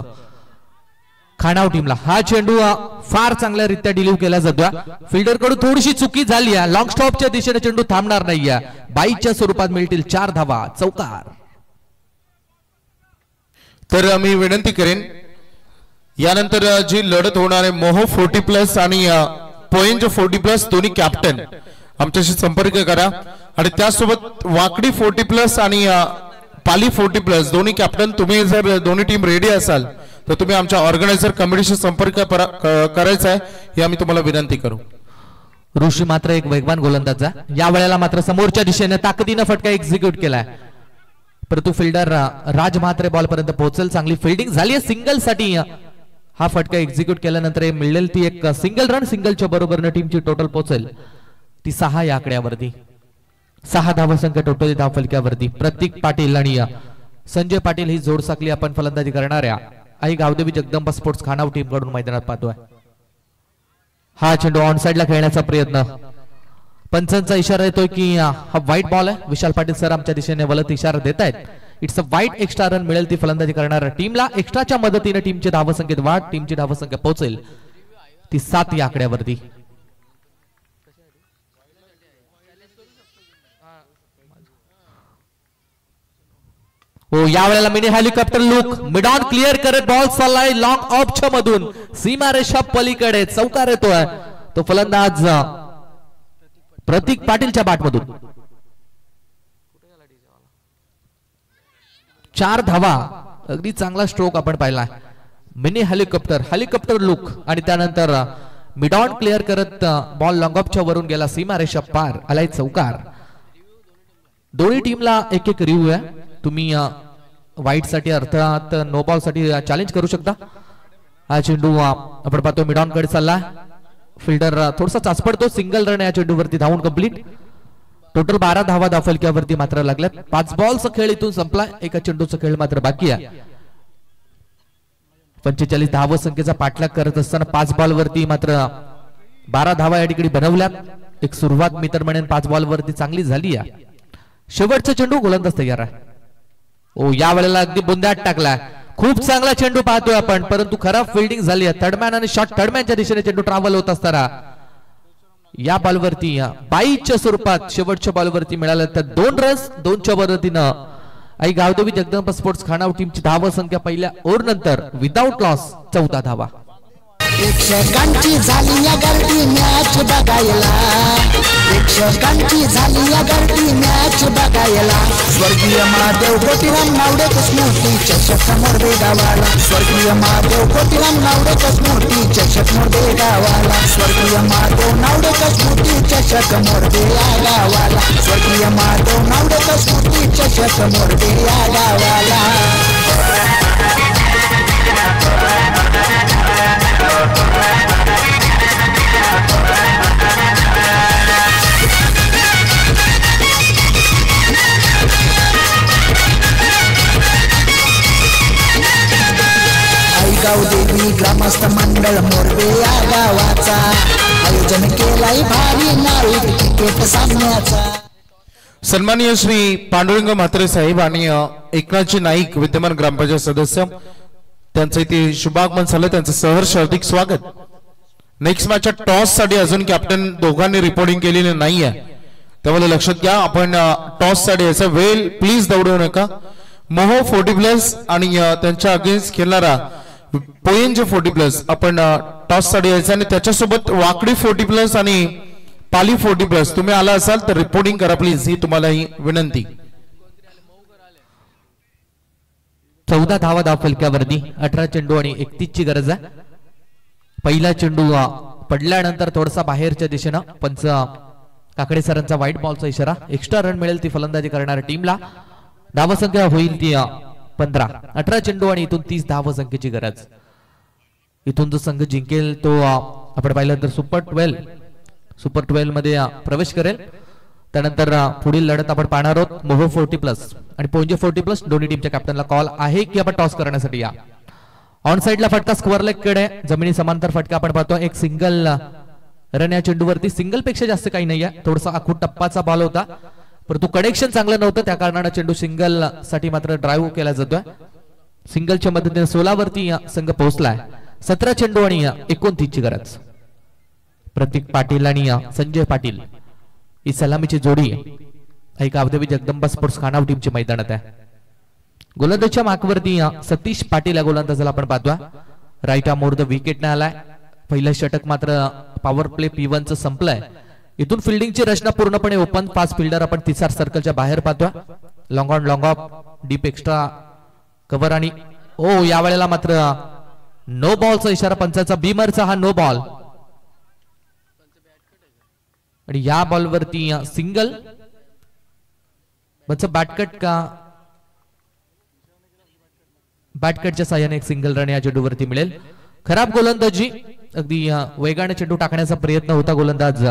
खाणाव टीमला. हा चेंडू फार चांगल्यारीत्या डिलीव्ह केला जातो. फिल्डर कडून थोडीशी चुकी झाली आहे. लॉंग स्टॉपच्या दिशेने चेंडू थांबणार नाहीये. 22च्या स्वरूपात मिळतील 4 धावा. चौकार. तर मी विनंती करेन यानंतर जी लढत होणार आहे मोहो 40+ आणि पोएंज 40+ दोन्ही कॅप्टन आमच्याशी संपर्क करा आणि त्यासोबत वाकडी 40+ आणि पाली 40+ दोन्ही कॅप्टन तुम्ही जर दोन्ही टीम रेडी असाल तर तुम्ही आमच्या ऑर्गनायझर कमिटीशी संपर्क करायचा आहे हे आम्ही तुम्हाला विनंती करू. ऋषी मात्र एक वेगवान गोलंदाज. या वेळेला मात्र समोरच्या दिशेने ताकदीनं फटका एक्झिक्यूट केलाय परंतु फिल्डर राज म्हात्रे बॉल पर्यंत पोहोचेल. चांगली फिल्डिंग झाली. सिंगल साठी हा फटका एक्झिक्यूट केल्यानंतर मिळेल ती एक सिंगल रन. सिंगलच्या बरोबरनं टीमची टोटल पोहोचेल ती 6 या आकड्यावरती. 6 धावा संख्या टोटल धाव फलक्यावरती. प्रतीक पाटील आणि संजय पाटील ही जोड साखली आपण फलंदाजी करणाऱ्या आई गावदेवी जगदंबा स्पोर्ट्स खानाव टीम कडून मैदानात पाहतोय. हा चेंडू ऑन साइडला खेळण्याचा प्रयत्न. पंचांचा इशारा येतोय की हा व्हाईट बॉल आहे. विशाल पाटील सर आमच्या दिशेने वलत इशारा देत आहेत. It's a white. Extra run मिळेल ती फलंदाजी करणाऱ्या टीमला. एक्स्ट्राच्या मदतीने टीमची धावसंख्येत वाढ. टीमची धावसंख्या पोहोचेल ती 7 या आकड्यावरती. हो, या वेळेला mini helicopter look mid on clear करत बॉल चाललाय लॉंग ऑफच्या मधून सीमारेषा पलीकडे. चौकार येतोय तो फलंदाज प्रतीक पाटीलच्या बॅटमधून. 4 धावा. अगदी चांगला स्ट्रोक आपण पाहिलाय. मिनी हेलिकॉप्टर लुक आणि त्यानंतर मिड ऑन क्लिअर करत बॉल लॉंग ऑफच्या वरून गेला सीमारेषा पार. आलाय चौकार. दोन्ही टीमला एक एक रिव्ह्यू आहे. तुम्ही व्हाईट साठी अर्थात नो बॉल साठी चॅलेंज करू शकता. हा चेंडू आपण पाहतो मिड ऑन कडे चालला. फिल्डर थोडासा चाचपडतो. सिंगल रन या चेंडूवरती धावून कंप्लीट. टोटल 12 धावा धाव फलक्यावरती मात्र लागल्यात. 5 बॉलचा खेळ इथून संपलाय. एका चेंडूचा खेळ मात्र बाकी आहे. 45 धाव संख्येचा पाठलाग करत असताना 5 बॉल वरती मात्र 12 धावा या ठिकाणी बनवल्यात. एक सुरुवात मी तर म्हणेन 5 बॉल वरती चांगली झाली आहे. शेवटचा चेंडू गोलंदाज तयार आहे. ओ, या वेळेला अगदी बुंद्यात टाकलाय. खूप चांगला चेंडू पाहतोय आपण परंतु खराब फिल्डिंग झाली आहे. थर्डमॅन आणि शॉर्ट थर्डमॅनच्या दिशेने चेंडू ट्रॅव्हल होत असताना या बॉलवरती 22च्या स्वरूपात शेवटच्या बॉलवरती मिळालं तर 2 रन्स. 2च्या मदतीनं आई गावदेवी जगदंबा स्पोर्ट्स खानाव टीमची धाव संख्या पहिल्या ओव्हर नंतर विदाउट लॉस 14 धावा. प्रेक्षकांची झाली या गर्दी मॅच बघायला. प्रेक्षकांची झाली या गर्दी मॅच बघायला. स्वर्गीय महादेव कोटीराम नावडे स्मृतीच्या चषक गावाला. स्वर्गीय महादेव कोटीराम नावडे स्मृतीच्या चषक गावाला. स्वर्गीय महादेव नावडे स्मृतीच्या चषक गावाला. स्वर्गीय महादेव नावडे स्मृतीच्या चषक गावाला. गावदेवी ग्रामस्थ मंडळ मोरबे या गावाचा आयोजन केलाय भारी नाईट क्रिकेट सामन्याचा. सन्माननीय श्री पांडुरंग म्हात्रे साहेब आणि एकनाथजी नाईक विद्यमान ग्रामपंचायत सदस्य त्यांचं इथे शुभागमन झालं. त्यांचं सहर्ष हार्दिक स्वागत. नेक्स्ट मॅचच्या टॉस साठी अजून कॅप्टन दोघांनी रिपोर्टिंग केलेली नाहीये त्यामुळे लक्षात घ्या. आपण टॉस साठी याचा वेळ प्लीज दौडवू नका. मोहो 40+ आणि त्यांच्या अगेन्स्ट खेळणारा पोएंज 40+ आपण टॉस साठी यायचं आणि त्याच्यासोबत वाकडी 40+ आणि पाली 40+. तुम्ही आला असाल तर रिपोर्टिंग करा प्लीज ही तुम्हाला ही विनंती. 14 धावा धाव फलक्यावरती. 18 चेंडू आणि 31 ची गरज आहे. पहिला चेंडू पडल्यानंतर थोडासा बाहेरच्या दिशेनं पंच काकडे सरांचा व्हाईट बॉलचा इशारा. एक्स्ट्रा रन मिळेल ती फलंदाजी करणाऱ्या टीमला. धावसंख्या होईल ती 15. 18 चेंडू आणि इथून 30 धाव संख्येची गरज. इथून जो संघ जिंकेल तो आपण पाहिलं तर सुपर 12 मध्ये प्रवेश करेल. त्यानंतर पुढील लढत आपण पाहणार आहोत मोहो 40+ आणि पोंजे 40+. दोन्ही टीमच्या कॅप्टनला कॉल आहे की आपण टॉस करण्यासाठी या. ऑन साइडला फटका स्क्वेअर लेग कडे जमिनी समांतर फटका आपण पाहतो. एक सिंगल रन या चेंडूवरती. सिंगल पेक्षा जास्त काही नाहीये. थोडासा आखूड टप्पाचा बॉल होता परंतु कनेक्शन चांगलं नव्हतं त्या कारणाने चेंडू सिंगल साठी मात्र ड्राईव्ह केला जातोय. सिंगलच्या मदतीने 16 वरती संघ पोहोचलाय. 17 चेंडू आणि 29 ची गरज. प्रतीक पाटील आणि संजय पाटील ही सलामीची जोडी एक अवधवी जगदंबा स्पोर्ट्स खानाव टीमच्या मैदानात आहे. गोलंदाजच्या मार्कवरती सतीश पाटील या गोलंदाजाला आपण पाहतोय. Right arm over the wicket ने आलाय. पहिलं षटक मात्र पॉवर प्ले P1 चं संपलंय. इथून फिल्डिंगची रचना पूर्णपणे ओपन. 5 फिल्डर आपण 30 सर्कलच्या बाहेर पाहतोय. Long on long of deep extra cover आणि या वेळेला मात्र नो बॉलचा इशारा पंचाचा. बीमरचा हा नो बॉल आणि या बॉलवरती सिंगल. बॅटकट का बॅटकटच्या साहाय्याने एक सिंगल रन या चेंडूवरती मिळेल. खराब गोलंदाजी. अगदी वेगाने चेंडू टाकण्याचा प्रयत्न होता गोलंदाज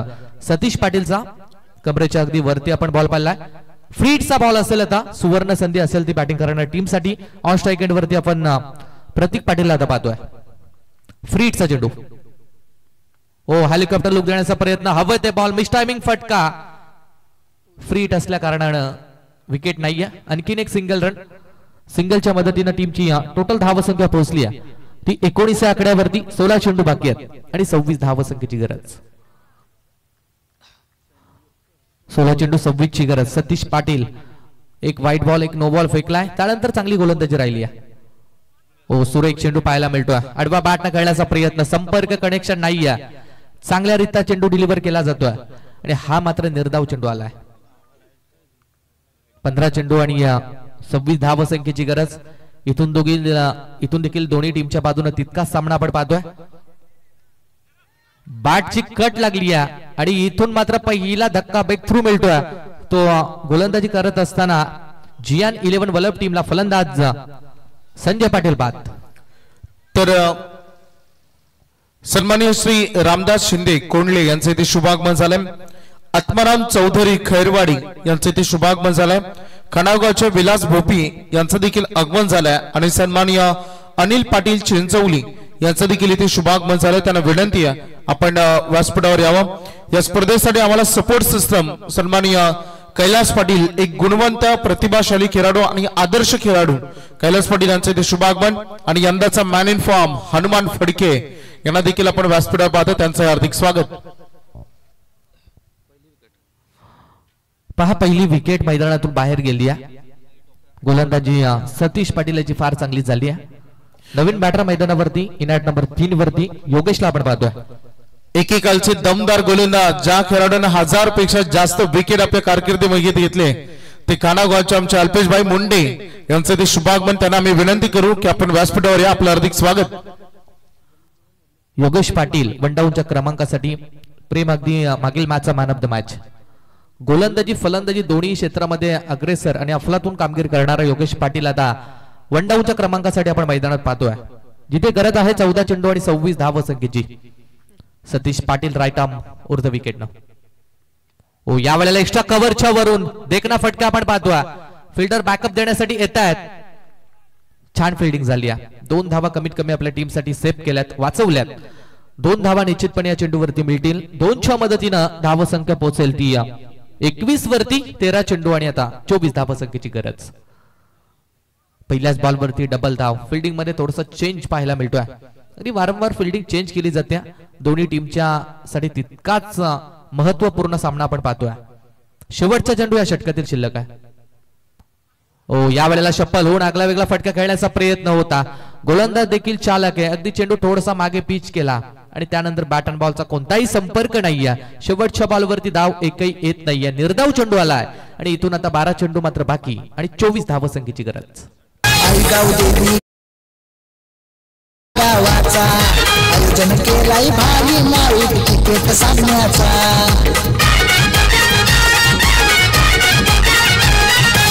सतीश पाटीलचा. कमरेच्या अगदी वरती आपण बॉल पाहिलाय. फ्रीटचा बॉल असेल आता. सुवर्ण संधी असेल ती बॅटिंग करणाऱ्या टीमसाठी. ऑन स्ट्राइक एंड वरती आपण प्रतीक पाटीलला आता पाहतोय. फ्रीटचा चेंडू. हेलिकॉप्टर लुक देण्याचा प्रयत्न. हवं ते बॉल. मिस टायमिंग फटका. फ्रीट असल्या कारणानं विकेट नाहीये. आणखीन एक सिंगल रन. सिंगलच्या मदतीने टीमची टोटल धावसंख्या पोहोचली आहे ती 19 आकड्यावरती. 16 चेंडू बाकी आहेत आणि 26 धावसंख्येची गरज. 16 चेंडू 26 ची गरज. सतीश पाटील एक व्हाईट बॉल एक नो बॉल फेकलाय. त्यानंतर चांगली गोलंदाजी राहिली आहे. सुरेख चेंडू पाहायला मिळतोय. आडवा बॅटने खेळण्याचा प्रयत्न. संपर्क कनेक्शन नाहीये. चांगल्या रीत्या चेंडू डिलिव्हर केला जातोय आणि हा मात्र निर्धाव चेंडू आलाय. 15 चेंडू आणि 26 धावसंख्येची गरज. इथून देखील दोन्ही टीमच्या बाजूने तितकाच सामना आपण पाहतोय. बॅटची कट लागली आहे आणि इथून मात्र पहिला धक्का ब्रेक थ्रू मिळतोय. तो गोलंदाजी करत असताना जियान 11 वलभ टीमला फलंदाज संजय पाटील बाद. तर सन्माननीय श्री रामदास शिंदे कोंडले यांचे इथे शुभागमन झालंय. आत्माराम चौधरी खैरवाडी यांचे इथे शुभागमन झालंय. खणावगावच्या विलास भोपी यांचं देखील आगमन झालंय आणि सन्माननीय अनिल पाटील चिंचवली यांचं देखील इथे शुभागमन झालंय. त्यांना विनंती आहे आपण व्यासपीठावर यावं. या स्पर्धेसाठी आम्हाला सपोर्ट सिस्टम सन्माननीय कैलास पाटील एक गुणवंत प्रतिभाशाली खेळाडू आणि आदर्श खेळाडू कैलास पाटील यांचे इथे शुभागमन आणि यंदाचा man in form Hanuman Phadke यांना देखील आपण व्यासपीठावर पाहतो. त्यांचं हार्दिक स्वागत. पहा पहिली विकेट मैदानातून बाहेर गेली आहे. गोलंदाजी सतीश पाटील याची फार चांगली झाली आहे. नवीन बॅटर मैदानावरती इनॅट नंबर 3 वरती योगेशला आपण पाहतोय. एकेकालचे दमदार गोलंदाज ज्या खेळाडूंना 1000 पेक्षा जास्त विकेट आपल्या कारकिर्दीमध्ये घेतले ते खानागावचे आमचे अल्पेशभाई मुंडे यांचे ते शुभागमन. त्यांना आम्ही विनंती करू की आपण व्यासपीठावर या. आपलं हार्दिक स्वागत. योगेश पाटील वनडाऊनच्या क्रमांकासाठी प्रेम अगदी मागील मॅचचा मॅन ऑफ द मॅच. गोलंदाजी फलंदाजी दोन्ही क्षेत्रामध्ये अग्रेसर आणि अफलातून कामगिरी करणारा योगेश पाटील आता वनडाऊनच्या क्रमांकासाठी आपण मैदानात पाहतोय. जिथे गरज आहे 14 चेंडू आणि 26 धावसंख्येची. Satish Patil right arm over the wicket न. या वेळेला एक्स्ट्रा कव्हरच्या वरून देखना फटका आपण पाहतोय. फिल्डर बॅकअप देण्यासाठी येत आहेत. छान फिल्डिंग झाली आहे. 2 धावा कमीत कमी आपल्या टीमसाठी सेव्ह केल्यात वाचवल्यात. 2 धावा निश्चितपणे या चेंडूवरती मिळतील. 2च्या मदतीनं धावसंख्या पोहोचेल ती 21 वरती. 13 चेंडू आणि आता 24 धावसंख्येची गरज. पहिल्याच बॉलवरती डबल धाव. फिल्डिंग मध्ये थोडस चेंज पाहायला मिळतोय आणि वारंवार फिल्डिंग चेंज केली जाते. दोन्ही टीमच्या साठी तितकाच महत्वपूर्ण सामना आपण पाहतोय. शेवटचा चेंडू या षटकातील शिल्लक आहे. या वेळेला शप्पल होऊन आगला वेगळा फटका खेळण्याचा प्रयत्न होता. गोलंदाज देखील चालक आहे. अगदी चेंडू थोडासा मागे पिच केला आणि त्यानंतर बॅट अँड बॉलचा कोणताही संपर्क नाहीये. शेवटच्या बॉलवरती धाव एकही येत नाहीये. निर्धाव चेंडू आलाय आणि इथून आता 12 चेंडू मात्र बाकी आणि 24 धावसंख्येची गरज. आयोजन केलाय भारी नाईट क्रिकेट सामन्याचा.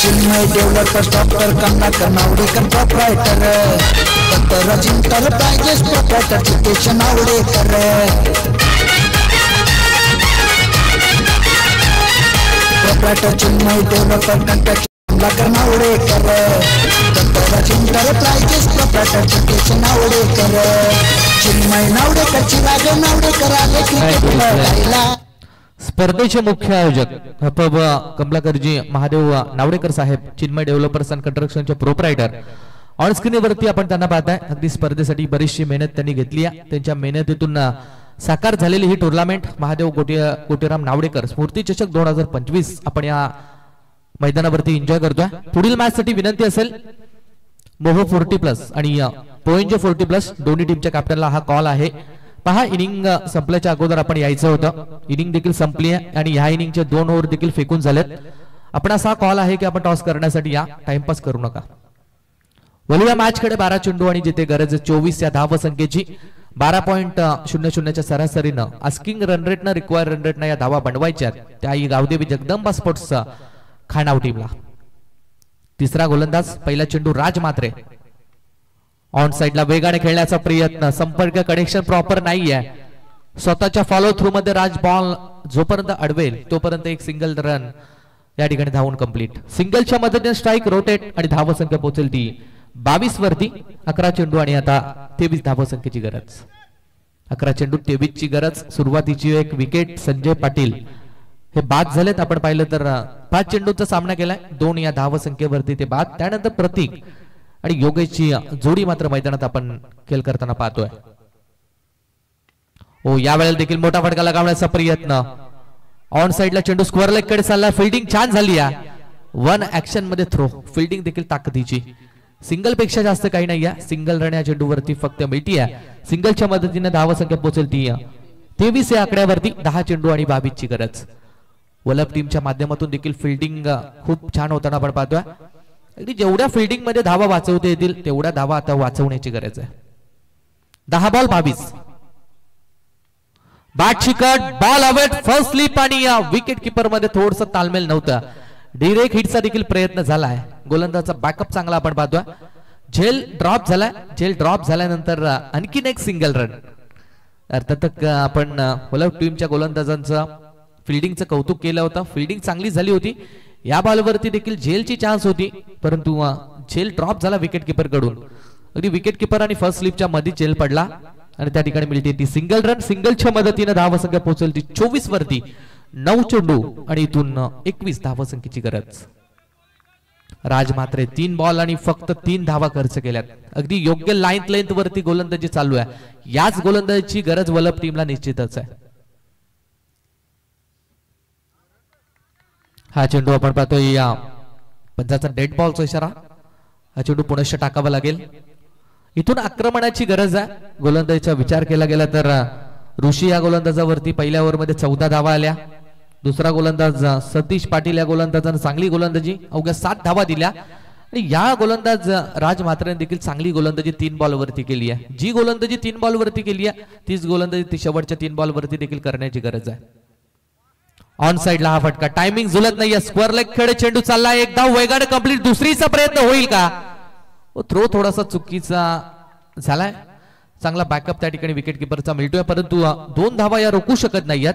Chinmay Chinmay developers doctor Kamlakar Navdekar proprietor doctor enterprises proprietor Jitesh Navdekar proprietor Chinmay developer contract Kamlakar Navdekar doctor enterprises proprietor Jitesh Navdekar Chinmay Navdekar Chirag Navdekar आले की स्पर्धेचे मुख्य आयोजक पब कमलाकरजी महादेव नावडेकर साहेब चिन्मय डेव्हलपर्स अँड कन्स्ट्रक्शनचे प्रोप्रायटर ऑन स्क्रीनवरती आपण त्यांना पाहताय. अगदी स्पर्धेसाठी बरीचशी मेहनत त्यांनी घेतली आहे. त्यांच्या मेहनतीतून साकार झालेली ही टुर्नामेंट महादेव गोटेराम नावडेकर स्मृती चषक 2025 आपण या मैदानावरती एन्जॉय करतोय. पुढील मॅच साठी विनंती असेल मोहो 40+ आणि पोएंजो 40+ दोन्ही टीमच्या कॅप्टनला हा कॉल आहे. पहा इनिंग संपल्याच्या अगोदर आपण यायचं होतं. इनिंग देखील संपली आहे आणि ह्या इनिंगचे 2 ओव्हर देखील फेकून झालेत. आपण असा कॉल आहे की आपण टॉस करण्यासाठी या, टाइमपास करू नका. वलूया मॅच कडे 12 चेंडू आणि जिथे गरज 24 या धाव संख्येची 12.00 सरासरीनं आस्किंग रन रेटनं रिक्वायर रन रेटनं या धावा बनवायच्या त्याही गावदेवी जगदंबा स्पोर्ट्स खानाव टीमला. तिसरा गोलंदाज पहिला चेंडू राज मात्रे ऑन साइडला वेगाने खेळण्याचा प्रयत्न संपर्क कनेक्शन प्रॉपर नाहीये. स्वतःच्या फॉलो थ्रू मध्ये राज बॉल जोपर्यंत अडवेल तोपर्यंत एक सिंगल रन या ठिकाणी धावून कंप्लीट. सिंगलच्या मदतीने स्ट्राइक रोटेट आणि धाव संख्या पोहोचेल ती 22 वरती. 11 चेंडू आणि आता 23 धाव संख्येची गरज. 11 चेंडू 23 ची गरज. सुरुवातीची एक विकेट संजय पाटील हे बाद झालेत. आपण पाहिलं तर 5 चेंडूंचा सामना केलाय. 2 या धाव संख्येवरती ते बाद. त्यानंतर प्रतीक आणि योगेशची जोडी मात्र मैदानात आपण खेळ करताना पाहतोय. ओ यावेळेला देखील मोठा फटका लगावण्याचा प्रयत्न. ऑन साइडला चेंडू स्क्वेअर लेग कडे चालला. फिल्डिंग छान झाली आहे. 1 ऍक्शन मध्ये थ्रो. फिल्डिंग देखील ताकदीची. सिंगल पेक्षा जास्त काही नाही आहे. सिंगल रन या चेंडूवरती फक्त मिळती आहे. सिंगलच्या मदतीने धाव संख्या पोहोचेल ती 23 या आकड्यावरती. 10 चेंडू आणि 22 ची गरज. वलप टीमच्या माध्यमातून देखील फिल्डिंग खूप छान होताना आपण पाहतोय. अगदी जेवढ्या फिल्डिंग मध्ये धावा वाचवता येतील तेवढ्या धावा आता वाचवण्याची गरज आहे. 10 बॉल 22. बॅट चिकट बॉल अवेट फर्स्ट स्लिप आणि या विकेट किपर मध्ये थोडस तालमेल नव्हता. डिरेक्ट हिटचा देखील प्रयत्न झालाय. गोलंदाजाचा बॅकअप चांगला आपण पाहतोय. झेल ड्रॉप झालाय. झेल ड्रॉप झाल्यानंतर आणखीन एक सिंगल रन. अर्थात आपण वलप टीमच्या गोलंदाजांचं फिल्डिंगचं कौतुक केलं होतं. फिल्डिंग चांगली झाली होती. या बॉलवरती देखील झेलची चान्स होती परंतु झेल ड्रॉप झाला विकेट किपर कडून. अगदी विकेट किपर आणि फर्स्ट स्लिपच्या मध्ये झेल पडला आणि त्या ठिकाणी मिळते ती सिंगल रन. सिंगलच्या मदतीने धाव संख्या पोहोचेल ती 24 वरती. 9 चेंडू आणि इथून 21 धाव संख्येची गरज. राज मात्रे 3 बॉल आणि फक्त 3 धावा खर्च केल्यात. अगदी योग्य लेंथ वरती गोलंदाजी चालू आहे. याच गोलंदाजीची गरज वलप टीमला निश्चितच आहे. हा चेंडू आपण पाहतोय या पंचाचा डेड बॉलचा इशारा. हा चेंडू पुनश्च टाकावा लागेल. इथून आक्रमणाची गरज आहे. गोलंदाजीचा विचार केला गेला तर ऋषी या गोलंदाजावरती पहिल्या ओव्हरमध्ये 14 धावा आल्या. दुसरा गोलंदाज सतीश पाटील या गोलंदाजाने चांगली गोलंदाजी अवघ्या 7 धावा दिल्या. आणि या गोलंदाज राज म्हात्रेने देखील चांगली गोलंदाजी 3 बॉल वरती केली आहे. जी गोलंदाजी 3 बॉल वरती केली आहे तीच गोलंदाजी ती शेवटच्या 3 बॉल वरती देखील करण्याची गरज आहे. ऑन साइडला हा फटका. टायमिंग झुलत नाहीये. स्क्वेअर लेग कडे चेंडू चालला. एक धाव वेगाने कंप्लीट. दुसरीचा प्रयत्न होईल का? थ्रो थोडासा चुकीचा झालाय. चांगला बॅकअप त्या ठिकाणी विकेट किपरचा मिळतोय परंतु 2 धावा या रोखू शकत नाहीयेत.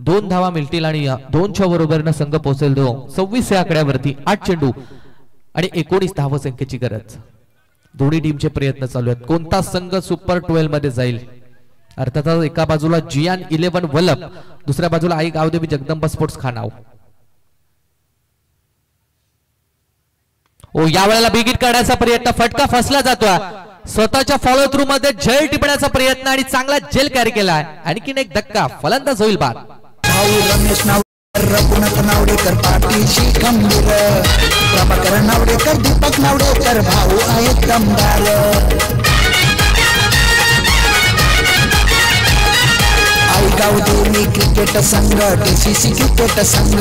2 धावा मिळतील आणि 2च्या बरोबरीने संघ पोहोचेल 26 या आकड्यावरती. 8 चेंडू आणि 19 धाव संख्येची गरज. दोन्ही टीमचे प्रयत्न चालू आहेत. कोणता संघ सुपर 12 मध्ये जाईल? अर्थात एका बाजूला जियान 11 वलप, दुसऱ्या बाजूला आई गावदेवी जगदंबा स्पोर्ट्स खानाव. ओ यावेळेला बिगिट काढण्याचा प्रयत्न. फटका फसला जातोय. स्वतःच्या फॉलो थ्रू मध्ये झेल टिपण्याचा प्रयत्न आणि चांगला झेल कॅरी केलाय. आणखीन एक धक्का. फलंदाज होईल बाद. रमेश नावडेकर, रघुनाथ नावडेकर पाठीशी खंबीर, प्रभाकर नावडेकर, दीपक नावडेकर भाऊ आहेत दमदार. आई गावदेवी क्रिकेट संघ DCC क्रिकेट संघ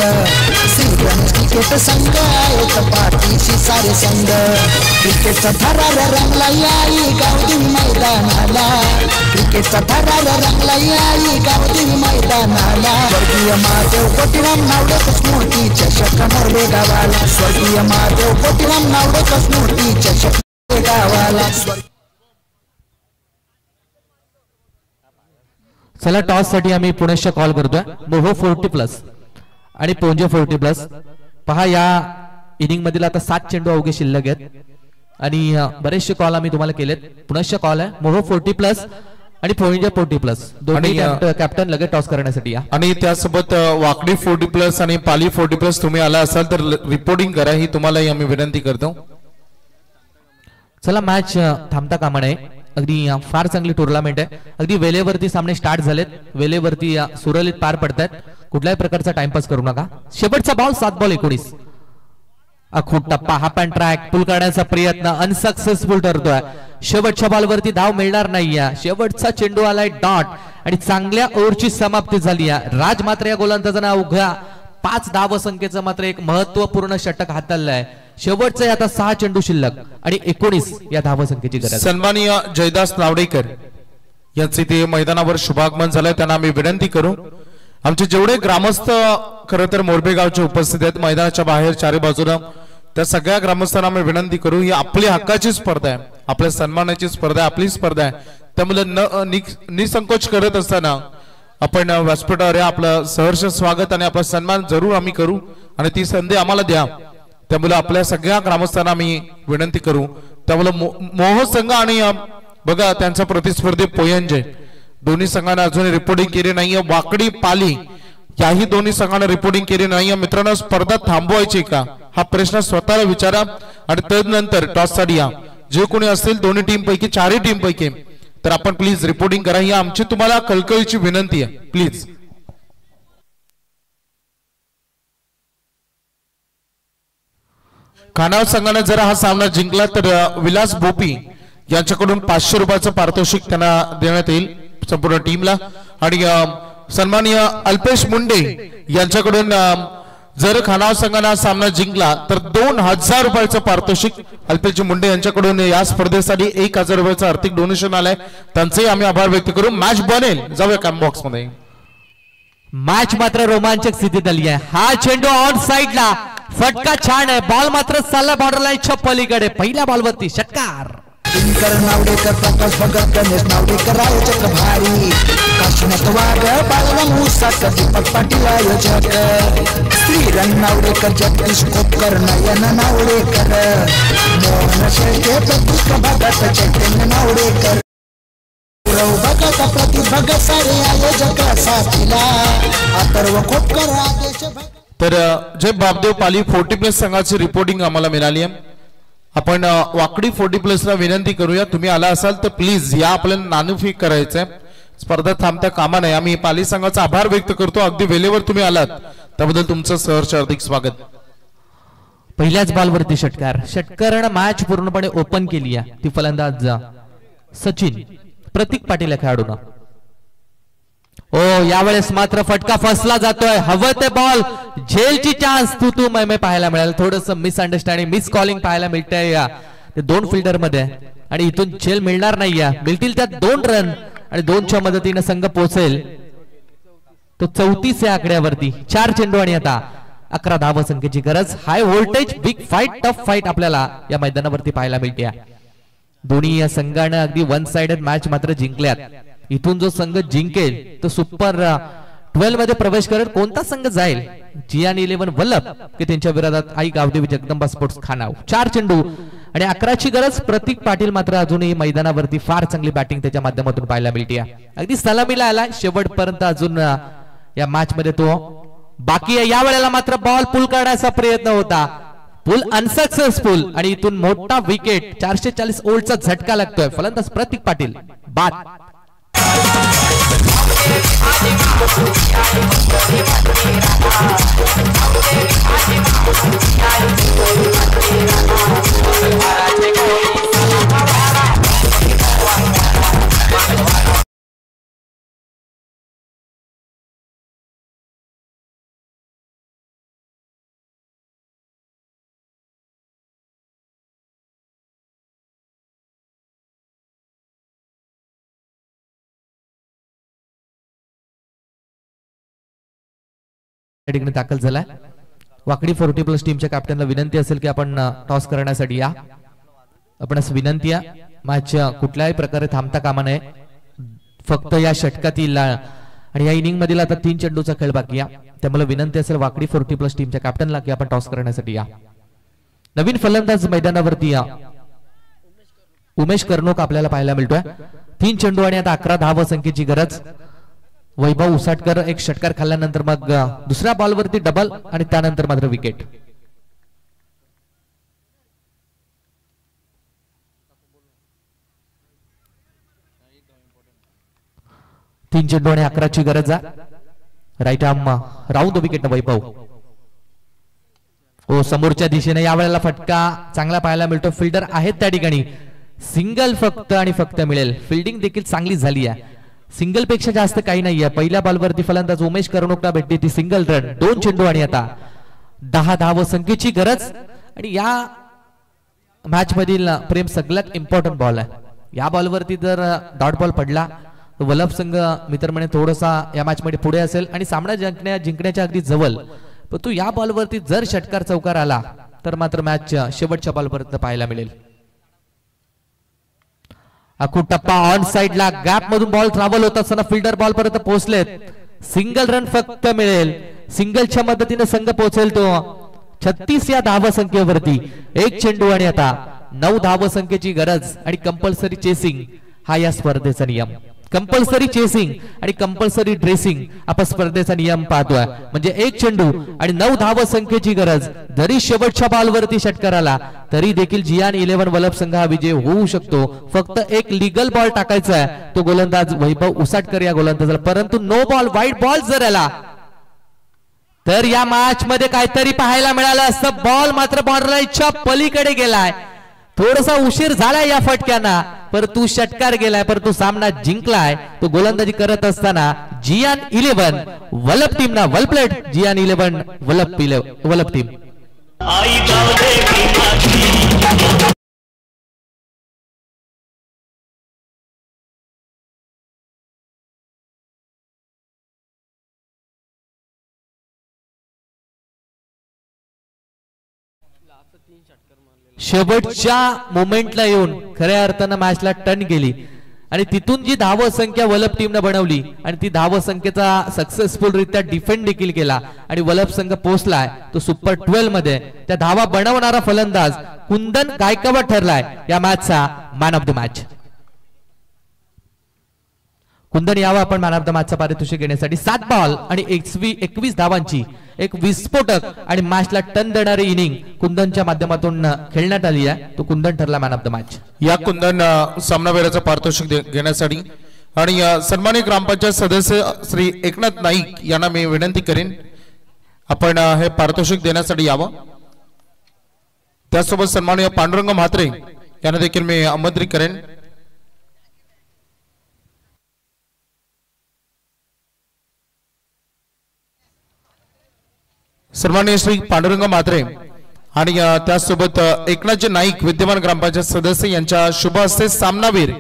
श्री गणेश क्रिकेट संघ एक पाठीशी सारे संघ क्रिकेटचा थरार रंगला याई गावदेवी मैदानाला क्रिकेटचा थरार रंगला याई गावदेवी मैदानाला स्वर्गीय महादेव कोटीराम नावडे स्मृती चषक मोरबे गावाला स्वर्गीय महादेव कोटीराम नावडे स्मृती चषक गावाला चला टॉस साठी आम्ही पुणेशा कॉल करतोय मोहो 40+ आणि पोंजे 40+. पहा या इनिंग मधील आता 7 चेंडू अवघे शिल्लक आहेत आणि बरेचसे कॉल आम्ही तुम्हाला केलेत. पुणेशा कॉल आहे मोहो 40+ आणि पोंजे 40+. दोन्ही कॅप्टन लगेच टॉस करण्यासाठी या. आणि त्यासोबत वाकडी 40+ आणि पाली 40+ तुम्ही आला असाल तर रिपोर्टिंग करा ही तुम्हालाही आम्ही विनंती करतो. चला मॅच थांबता कामा नये. अगदी फार चांगली टुर्नामेंट आहे. अगदी वेळेवरती सामने स्टार्ट झालेत. वेळेवरती सुरळीत पार पडतायत. कुठल्याही प्रकारचा टाइमपास करू नका. शेवटचा बॉल 7 बॉल 19. अखूट टप्पा हाफ अँड ट्रॅक पुल करण्याचा प्रयत्न अनसक्सेसफुल ठरतोय. शेवटच्या बॉलवरती धाव मिळणार नाहीये. शेवटचा चेंडू आलाय डॉट आणि चांगल्या ओव्हरची समाप्ती झाली आहे. राज मात्र या गोलंदाजानं अवघ्या 5 धावसंख्येचं मात्र एक महत्वपूर्ण षटक हाताळलंय. शेवटचे आता 6 चेंडू शिल्लक आणि 19 या धावसंख्येची गरज. सन्माननीय जयदास नावडेकर यांचे ते मैदानावर शुभागमन झालंय. त्यांना आम्ही विनंती करू. आमचे जेवढे ग्रामस्थ खरं तर मोरबे गावचे उपस्थित आहेत मैदानाच्या बाहेर चारी बाजूला त्या सगळ्या ग्रामस्थांना आम्ही विनंती करू. ही आपली हक्काची स्पर्धा आहे. आपल्या सन्मानाची स्पर्धा आहे. आपली स्पर्धा आहे. त्यामुळे निसंकोच करत असताना आपण व्यासपीठावर आपलं सहर्ष स्वागत आणि आपला सन्मान जरूर आम्ही करू आणि ती संधी आम्हाला द्या. त्यामुळे आपल्या सगळ्या ग्रामस्थांना आम्ही विनंती करू. त्यामुळे मोह संघ आणि बघा त्यांचा प्रतिस्पर्धी पोयंजे दोन्ही संघाने अजून रिपोर्टिंग केली नाहीये. वाकडी पाली याही दोन्ही संघाने रिपोर्टिंग केली नाहीये. मित्रांनो स्पर्धा थांबवायची का हा प्रश्न स्वतःला विचारा आणि त्यानंतर टॉस साठी या. जे कोणी असतील दोन्ही टीम पैकी चारही टीम पैकी तर आपण प्लीज रिपोर्टिंग करा. ही आमची तुम्हाला कळकळीची विनंती आहे. प्लीज खानाव संघाने जर हा सामना जिंकला तर विलास बोपी यांच्याकडून 500 रुपयाचं पारितोषिक त्यांना देण्यात येईल संपूर्ण टीमला. आणि सन्माननीय अल्पेश मुंडे यांच्याकडून जर खानाव संघाने हा सामना जिंकला तर 2000 रुपयाचं पारितोषिक अल्पेश मुंडे यांच्याकडून या स्पर्धेसाठी 1000 रुपयाचं आर्थिक डोनेशन आलंय. त्यांचे आम्ही आभार व्यक्त करू. मॅच बनेल. जाऊया कॅम्प बॉक्स मध्ये. मॅच मात्र रोमांचक स्थितीत आली आहे. हा चेंडू ऑन साइडला फटका छान आहे. बॉल मात्र चालला बॉर्डर लाईनच्या पलीकडे. पहिल्या बॉलवरती षटकार. नावडेकर प्रकाश भगत गणेश नावडेकर आयोजक भारी काशीनाथ वाघ बालराम उसाकर दीपक पाटील आयोजक श्रीरंग नावडेकर जगदीश खोपकर नयन नावडेकर मोहन शेळके प्रतीक भगत चैतन्य नावडेकर भगत प्रतीक भगत सारे आयोजक साथीला अथर्व खोपकर आदेश. तर जय बापदेव पाली 40+ संघाची रिपोर्टिंग आम्हाला मिळाली आहे. आपण वाकडी 40+ ला विनंती करूया. तुम्ही आला असाल तर प्लीज या. आपल्याला नाणेफेक करायचंय. स्पर्धा थांबता कामा नये. आम्ही पाली संघाचा आभार व्यक्त करतो. अगदी वेळेवर तुम्ही आलात त्याबद्दल तुमचं सहर्ष हार्दिक स्वागत. पहिल्याच बॉलवरती षटकार. षटकारानं मॅच पूर्णपणे ओपन केली आहे. ती फलंदाज सचिन प्रतीक पाटील या खेळाडूंना. ओ यावेळेस मात्र फटका फसला जातोय. हवं ते बॉल झेलची चान्स तू मै पाहायला मिळाल. थोडस मिसअंडरस्टँडिंग मिस कॉलिंग पाहायला मिळतंय या 2 फिल्डर मध्ये आणि इथून झेल मिळणार नाही. मिळतील त्यात 2 रन आणि 2च्या मदतीने संघ पोहोचेल तो 34 या आकड्यावरती. 4 चेंडू आणि आता 11 धावसंख्येची गरज. High voltage big fight tough fight आपल्याला या मैदानावरती पाहायला मिळते. दोन्ही या संघाने अगदी वन साइडेड मॅच मात्र जिंकल्यात. इथून जो संघ जिंकेल तो सुपर 12 मध्ये प्रवेश करेल. कोणता संघ जाईल? जियान 11 वल्लभ की त्यांच्या विरोधात आई गावदेवी जगदंबा स्पोर्ट्स खानाव. 4 चेंडू आणि 11ची गरज. प्रतीक पाटील मात्र अजूनही मैदानावरती फार चांगली बॅटिंग त्याच्या माध्यमातून पाहायला मिळते. अगदी सलामीला आलाय शेवटपर्यंत. अजून या मॅच मध्ये तो बाकी आहे. या वेळेला मात्र बॉल पुल करण्याचा प्रयत्न होता. पुल अनसक्सेसफुल आणि इथून मोठा विकेट. 440 ओव्हरचा झटका लागतोय. फलंदाज प्रतीक पाटील बाद. ठिकाणी दाखल झालाय. वाकडी 40+ टीमच्या कॅप्टनला विनंती असेल की आपण टॉस करण्यासाठी या. आपणास विनंती आहे, मॅच कुठल्याही प्रकारे थांबता कामा नये. फक्त या षटकातील आणि या इनिंग मधील आता 3 चेंडूचा खेळ बाकी आहे. त्यामुळे विनंती असेल वाकडी 40+ टीमच्या कॅप्टनला की आपण टॉस करण्यासाठी या. नवीन फलंदाज मैदानावरती या. उमेश कर्णोक आपल्याला पाहायला मिळतोय. 3 चेंडू आणि आता 11 धावसंख्येची गरज. वैभव उसाटकर एक षटकार खाल्ल्यानंतर मग दुसऱ्या बॉलवरती डबल आणि त्यानंतर मात्र विकेट. तीन चेंडू आणि 11ची गरज आहे. Right arm round the wicket Vaibhav. ओ समोरच्या दिशेने यावेळेला फटका चांगला पाहायला मिळतो. फिल्डर आहेत त्या ठिकाणी. सिंगल फक्त आणि फक्त मिळेल. फिल्डिंग देखील चांगली झाली आहे. सिंगल पेक्षा जास्त काही नाहीये. पहिल्या बॉलवरती फलंदाज उमेश कर्णोकला भेटली ती सिंगल रन. 2 चेंडू आणि आता 10 धावसंख्येची गरज. आणि या मॅच मधील प्रेम सगळ्यात इम्पॉर्टंट बॉल आहे. या बॉलवरती जर डॉट बॉल पडला तर वल्लभ संघ मित्र म्हणे थोडासा या मॅच मध्ये पुढे असेल आणि सामना जिंकण्याच्या अगदी जवळ. पण तू या बॉलवरती जर षटकार चौकार आला तर मात्र मॅच शेवटच्या बॉलपर्यंत पाहायला मिळेल. अखू टप्पा ऑन साइडला गॅप मधून बॉल ट्रॅव्हल होत असताना फिल्डर बॉल पर्यंत पोहोचलेत. सिंगल रन फक्त मिळेल. सिंगलच्या मदतीने संघ पोहोचेल तो 36 या धावसंख्येवरती. 1 चेंडू आणि आता 9 धावसंख्येची गरज आणि कंपल्सरी चेसिंग हा या स्पर्धेचा नियम. कंपल्सरी चेसिंग आणि कंपल्सरी ड्रेसिंग आपण स्पर्धेचा नियम पाहतोय. म्हणजे 1 चेंडू आणि 9 धावसंख्येची गरज. जरी शेवटच्या बॉलवरती षटकार आला तरी देखील जियान 11 वल्लभ संघ हा विजय होऊ शकतो. फक्त एक लीगल बॉल टाकायचा आहे. तो गोलंदाज वैभव उसाटकर या गोलंदाजाला. परंतु नो बॉल वाईट बॉल जर आला तर या मॅच मध्ये काहीतरी पाहायला मिळालं असतं. बॉल मात्र बॉर्डरलाईनच्या पलीकडे गेलाय. थोडासा उशीर झालाय या फटक्यांना, परंतु षटकार गेलाय, परंतु सामना जिंकलाय. तो गोलंदाजी करत असताना जियान 11 वल्लभ टीम ना. वेल प्लेड जियान 11 वल्लभ टीम. शेवटच्या मोमेंटला येऊन खऱ्या अर्थानं मॅचला टर्न केली आणि तिथून जी धावसंख्या वल्लभ टीमने बनवली आणि ती धावसंख्येचा सक्सेसफुल रित्या डिफेंड देखील केला आणि वल्लभ संघ पोहोचलाय तो सुपर 12 मध्ये. त्या धावा बनवणारा फलंदाज कुंदन गायकवाड ठरलाय या मॅचचा man of the match. Kundan यावा आपण मॅन ऑफ द मॅचचा पारितोषिक घेण्यासाठी. 7 बॉल आणि 21 धावांची एक विस्फोटक आणि मॅचला टर्न देणारी इनिंग कुंदनच्या माध्यमातून खेळण्यात आली आहे. तो कुंदन ठरला मॅन ऑफ द मॅच. या कुंदन सामनावीराचं पारितोषिक घेण्यासाठी आणि सन्मानित ग्रामपंचायत सदस्य श्री एकनाथ नाईक यांना मी विनंती करेन आपण हे पारितोषिक देण्यासाठी यावं. त्यासोबत सन्माननीय पांडुरंग म्हात्रे यांना देखील मी आमंत्रित करेन. सन्माननीय श्री पांडुरंग म्हात्रे आणि त्यासोबत एकनाथजी नाईक विद्यमान ग्रामपंचायत सदस्य यांच्या शुभ हस्ते सामनावीर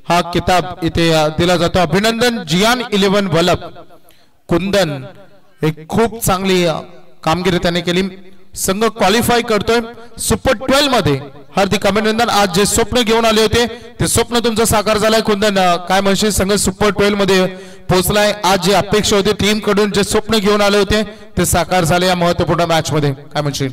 हा किताब इथे दिला जातो. अभिनंदन जियान 11 वल्लभ. कुंदन एक खूप चांगली कामगिरी त्याने केली. संघ क्वालिफाय करतोय सुपर 12 मध्ये. हार्दिक अभिनंदन. आज जे स्वप्न घेऊन आले होते ते स्वप्न तुमचं साकार झालंय. कुंदन काय म्हणशील, संघ सुपर 12 मध्ये पोहोचलाय. आज जे अपेक्षा होती टीम कडून जे स्वप्न घेऊन आले होते ते साकार झाले या महत्वपूर्ण मॅच मध्ये, काय म्हणशील?